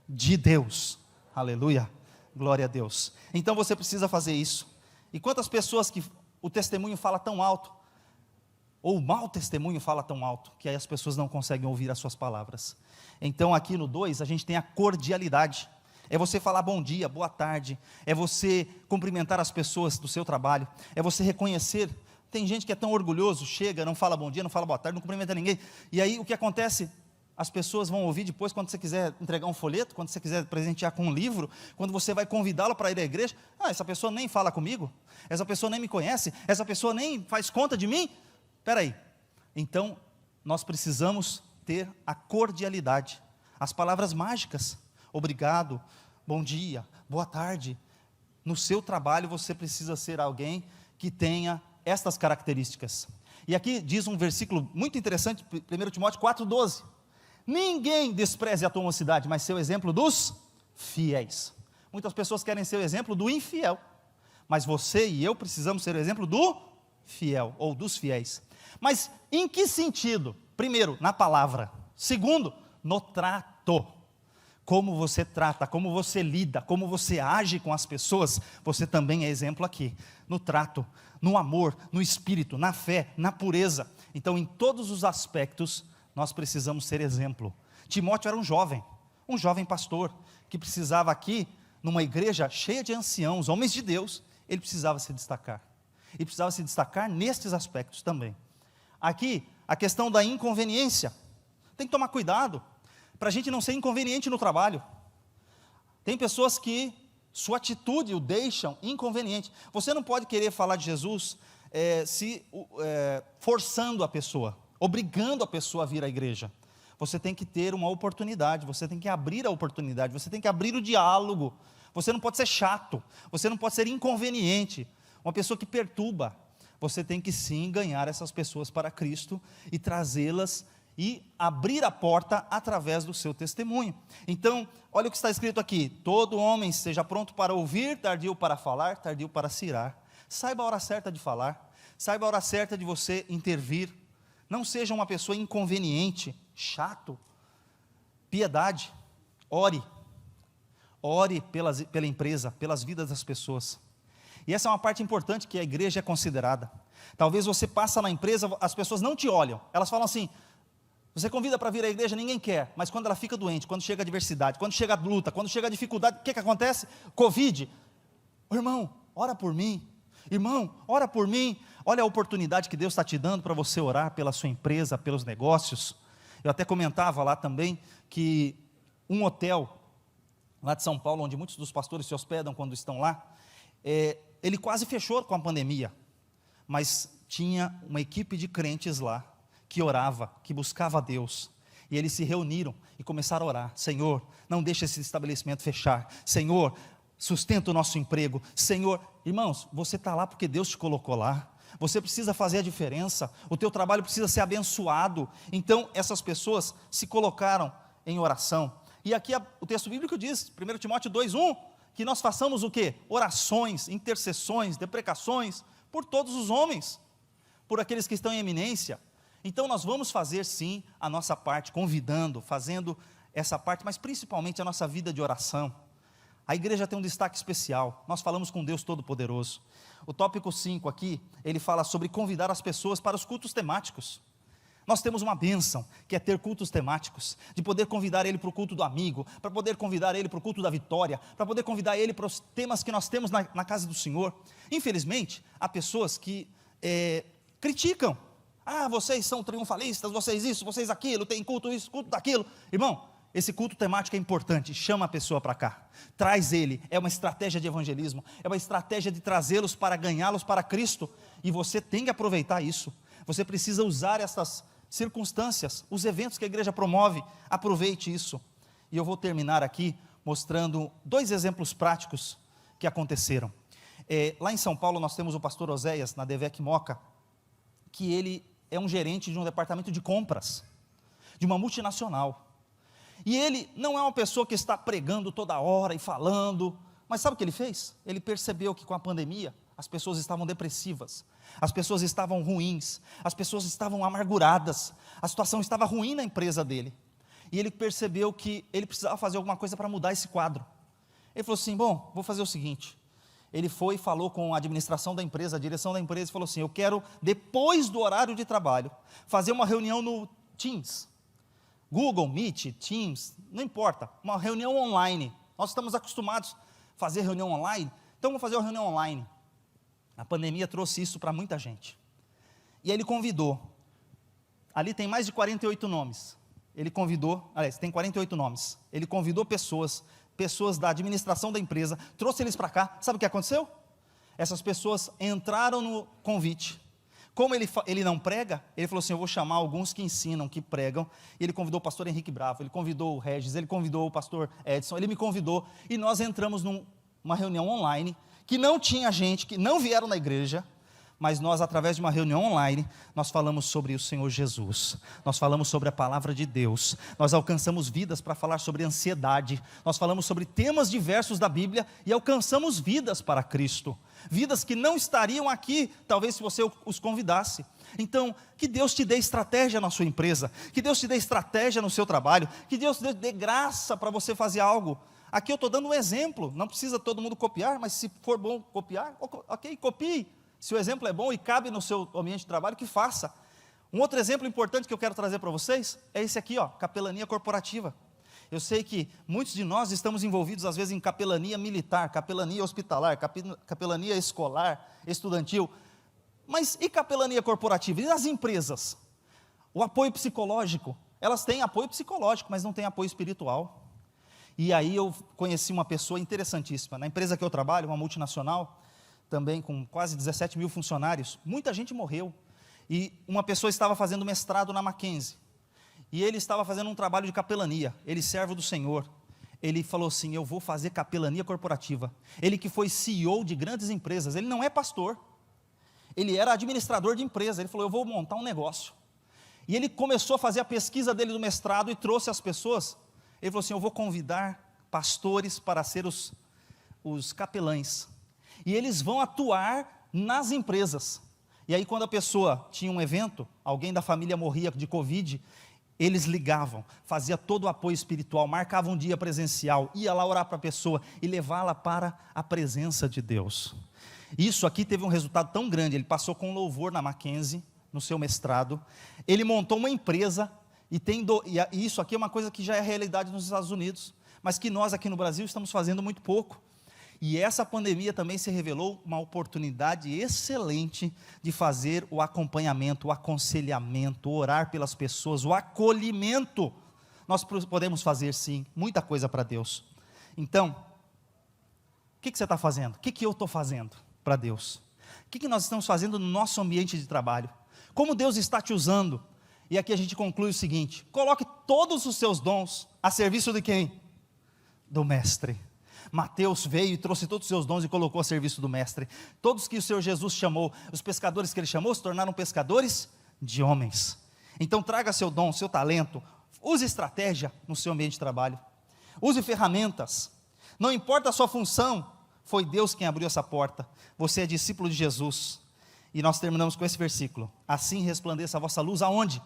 B: de Deus. Aleluia. Glória a Deus. Então você precisa fazer isso. E quantas pessoas que o testemunho fala tão alto, ou o mau testemunho fala tão alto, que aí as pessoas não conseguem ouvir as suas palavras. Então aqui no 2, a gente tem a cordialidade. É você falar bom dia, boa tarde. É você cumprimentar as pessoas do seu trabalho. É você reconhecer. Tem gente que é tão orgulhoso, chega, não fala bom dia, não fala boa tarde, não cumprimenta ninguém. E aí o que acontece? As pessoas vão ouvir depois, quando você quiser entregar um folheto, quando você quiser presentear com um livro, quando você vai convidá-lo para ir à igreja: essa pessoa nem fala comigo, essa pessoa nem me conhece, essa pessoa nem faz conta de mim. Espera aí. Então, nós precisamos ter a cordialidade, as palavras mágicas: obrigado, bom dia, boa tarde. No seu trabalho você precisa ser alguém que tenha estas características. E aqui diz um versículo muito interessante, 1 Timóteo 4,12. Ninguém despreze a tua mocidade, mas ser o exemplo dos fiéis. Muitas pessoas querem ser o exemplo do infiel, mas você e eu precisamos ser o exemplo do fiel, ou dos fiéis. Mas em que sentido? Primeiro, na palavra. Segundo, no trato. Como você trata, como você lida, como você age com as pessoas, você também é exemplo aqui. No trato, no amor, no espírito, na fé, na pureza. Então, em todos os aspectos, nós precisamos ser exemplo. Timóteo era um jovem pastor, que precisava aqui, numa igreja cheia de anciãos, homens de Deus, ele precisava se destacar. E precisava se destacar nestes aspectos também. Aqui, a questão da inconveniência. Tem que tomar cuidado. para a gente não ser inconveniente no trabalho. Tem pessoas que sua atitude o deixam inconveniente. Você não pode querer falar de Jesus forçando a pessoa, obrigando a pessoa a vir à igreja. Você tem que ter uma oportunidade, você tem que abrir a oportunidade, você tem que abrir o diálogo. Você não pode ser chato, você não pode ser inconveniente, uma pessoa que perturba. Você tem que sim ganhar essas pessoas para Cristo e trazê-las e abrir a porta através do seu testemunho. Então, olha o que está escrito aqui: todo homem seja pronto para ouvir, tardio para falar, tardio para se irar. Saiba a hora certa de falar, saiba a hora certa de você intervir. Não seja uma pessoa inconveniente, chato. Piedade, ore pela empresa, pelas vidas das pessoas. E essa é uma parte importante que a igreja é considerada. Talvez você passa na empresa, as pessoas não te olham, elas falam assim: você convida para vir à igreja, ninguém quer, mas quando ela fica doente, quando chega a adversidade, quando chega a luta, quando chega a dificuldade, o que acontece? Covid. Irmão, ora por mim. Irmão, ora por mim. Olha a oportunidade que Deus está te dando para você orar pela sua empresa, pelos negócios. Eu até comentava lá também que um hotel lá de São Paulo, onde muitos dos pastores se hospedam quando estão lá, ele quase fechou com a pandemia, mas tinha uma equipe de crentes lá, que orava, que buscava a Deus, e eles se reuniram e começaram a orar: Senhor, não deixe esse estabelecimento fechar, Senhor, sustenta o nosso emprego, Senhor. Irmãos, você está lá porque Deus te colocou lá, você precisa fazer a diferença, o teu trabalho precisa ser abençoado. Então essas pessoas se colocaram em oração, e aqui o texto bíblico diz, 1 Timóteo 2:1, que nós façamos o quê? Orações, intercessões, deprecações, por todos os homens, por aqueles que estão em eminência. Então nós vamos fazer sim a nossa parte, convidando, fazendo essa parte, mas principalmente a nossa vida de oração. A igreja tem um destaque especial, nós falamos com Deus Todo-Poderoso. O tópico 5 aqui, ele fala sobre convidar as pessoas para os cultos temáticos. Nós temos uma bênção, que é ter cultos temáticos, de poder convidar ele para o culto do amigo, para poder convidar ele para o culto da vitória, para poder convidar ele para os temas que nós temos na casa do Senhor. Infelizmente, há pessoas que criticam: ah, vocês são triunfalistas, vocês isso, vocês aquilo, tem culto isso, culto daquilo. Irmão, esse culto temático é importante, chama a pessoa para cá, traz ele, é uma estratégia de evangelismo, é uma estratégia de trazê-los para ganhá-los para Cristo, e você tem que aproveitar isso, você precisa usar essas circunstâncias, os eventos que a igreja promove, aproveite isso. E eu vou terminar aqui mostrando 2 exemplos práticos que aconteceram. Lá em São Paulo nós temos o pastor Oséias, na Devec Moca, que ele é um gerente de um departamento de compras, de uma multinacional, e ele não é uma pessoa que está pregando toda hora e falando, mas sabe o que ele fez? Ele percebeu que com a pandemia, as pessoas estavam depressivas, as pessoas estavam ruins, as pessoas estavam amarguradas, a situação estava ruim na empresa dele, e ele percebeu que ele precisava fazer alguma coisa para mudar esse quadro. Ele falou assim: bom, vou fazer o seguinte. Ele foi e falou com a administração da empresa, a direção da empresa, e falou assim: eu quero, depois do horário de trabalho, fazer uma reunião no Teams, Google Meet, Teams, não importa, uma reunião online. Nós estamos acostumados a fazer reunião online, então vamos fazer uma reunião online. A pandemia trouxe isso para muita gente. E aí ele convidou, ali tem mais de 48 nomes, ele convidou, aliás, tem 48 nomes, ele convidou pessoas da administração da empresa, trouxe eles para cá. Sabe o que aconteceu? Essas pessoas entraram no convite. Como ele não prega, ele falou assim: eu vou chamar alguns que ensinam, que pregam. E ele convidou o pastor Henrique Bravo, ele convidou o Regis, ele convidou o pastor Edson, ele me convidou, e nós entramos numa reunião online, que não tinha gente, que não vieram na igreja, mas nós, através de uma reunião online, nós falamos sobre o Senhor Jesus, nós falamos sobre a palavra de Deus, nós alcançamos vidas para falar sobre ansiedade, nós falamos sobre temas diversos da Bíblia, e alcançamos vidas para Cristo, vidas que não estariam aqui, talvez se você os convidasse. Então, que Deus te dê estratégia na sua empresa, que Deus te dê estratégia no seu trabalho, que Deus te dê graça para você fazer algo. Aqui eu estou dando um exemplo, não precisa todo mundo copiar, mas se for bom copiar, ok, copie. Se o exemplo é bom e cabe no seu ambiente de trabalho, que faça. Um outro exemplo importante que eu quero trazer para vocês é esse aqui, capelania corporativa. Eu sei que muitos de nós estamos envolvidos às vezes em capelania militar, capelania hospitalar, capelania escolar, estudantil, mas e capelania corporativa? E as empresas? O apoio psicológico elas têm apoio psicológico, mas não têm apoio espiritual. E aí eu conheci uma pessoa interessantíssima. Na empresa que eu trabalho, uma multinacional, também com quase 17 mil funcionários, muita gente morreu. E uma pessoa estava fazendo mestrado na Mackenzie. E ele estava fazendo um trabalho de capelania. Ele, servo do Senhor. Ele falou assim, eu vou fazer capelania corporativa. Ele que foi CEO de grandes empresas, ele não é pastor. Ele era administrador de empresa. Ele falou, eu vou montar um negócio. E ele começou a fazer a pesquisa dele do mestrado e trouxe as pessoas. Ele falou assim, eu vou convidar pastores para ser os capelães. E eles vão atuar nas empresas. E aí quando a pessoa tinha um evento, alguém da família morria de Covid, eles ligavam, fazia todo o apoio espiritual, marcavam um dia presencial, ia lá orar para a pessoa e levá-la para a presença de Deus. Isso aqui teve um resultado tão grande, ele passou com louvor na Mackenzie, no seu mestrado, ele montou uma empresa, e isso aqui é uma coisa que já é realidade nos Estados Unidos, mas que nós aqui no Brasil estamos fazendo muito pouco. E essa pandemia também se revelou uma oportunidade excelente de fazer o acompanhamento, o aconselhamento, orar pelas pessoas, o acolhimento. Nós podemos fazer sim, muita coisa para Deus. Então, o que você está fazendo? O que eu estou fazendo para Deus? O que nós estamos fazendo no nosso ambiente de trabalho? Como Deus está te usando? E aqui a gente conclui o seguinte, coloque todos os seus dons a serviço de quem? Do Mestre. Mateus veio e trouxe todos os seus dons e colocou a serviço do Mestre. Todos que o Senhor Jesus chamou, os pescadores que Ele chamou, se tornaram pescadores de homens. Então traga seu dom, seu talento, use estratégia no seu ambiente de trabalho, use ferramentas, não importa a sua função, foi Deus quem abriu essa porta, você é discípulo de Jesus. E nós terminamos com esse versículo, assim resplandeça a vossa luz aonde?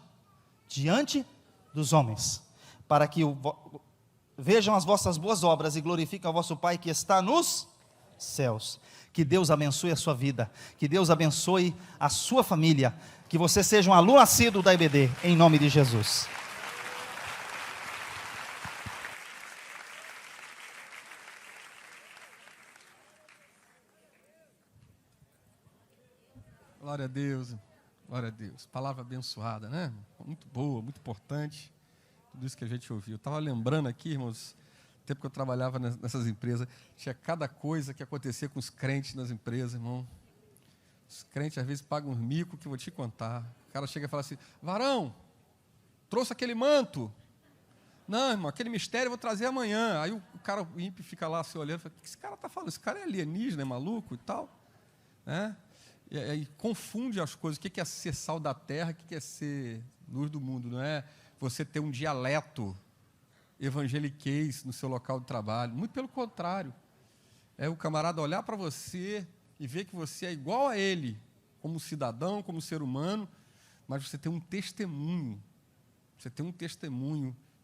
B: Diante dos homens, para que vejam as vossas boas obras e glorifiquem ao vosso Pai que está nos céus. Que Deus abençoe a sua vida, que Deus abençoe a sua família, que você seja um aluno assíduo da IBD, em nome de Jesus.
C: Glória a Deus, glória a Deus. Palavra abençoada, né? Muito boa, muito importante. Tudo isso que a gente ouviu. Eu estava lembrando aqui, irmãos, o tempo que eu trabalhava nessas empresas, tinha cada coisa que acontecia com os crentes nas empresas, irmão. Os crentes às vezes pagam uns micos que eu vou te contar. O cara chega e fala assim, varão, trouxe aquele manto. Não, irmão, aquele mistério eu vou trazer amanhã. Aí o cara, o ímpio, fica lá se olhando, fala, o que esse cara está falando? Esse cara é alienígena, é maluco e tal, né? E aí confunde as coisas, o que é ser sal da terra, o que é ser luz do mundo, não é você ter um dialeto evangeliquez no seu local de trabalho, muito pelo contrário, é o camarada olhar para você e ver que você é igual a ele, como cidadão, como ser humano, mas você tem um testemunho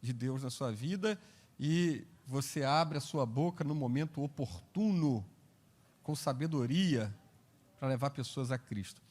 C: de Deus na sua vida e você abre a sua boca no momento oportuno, com sabedoria, para levar pessoas a Cristo.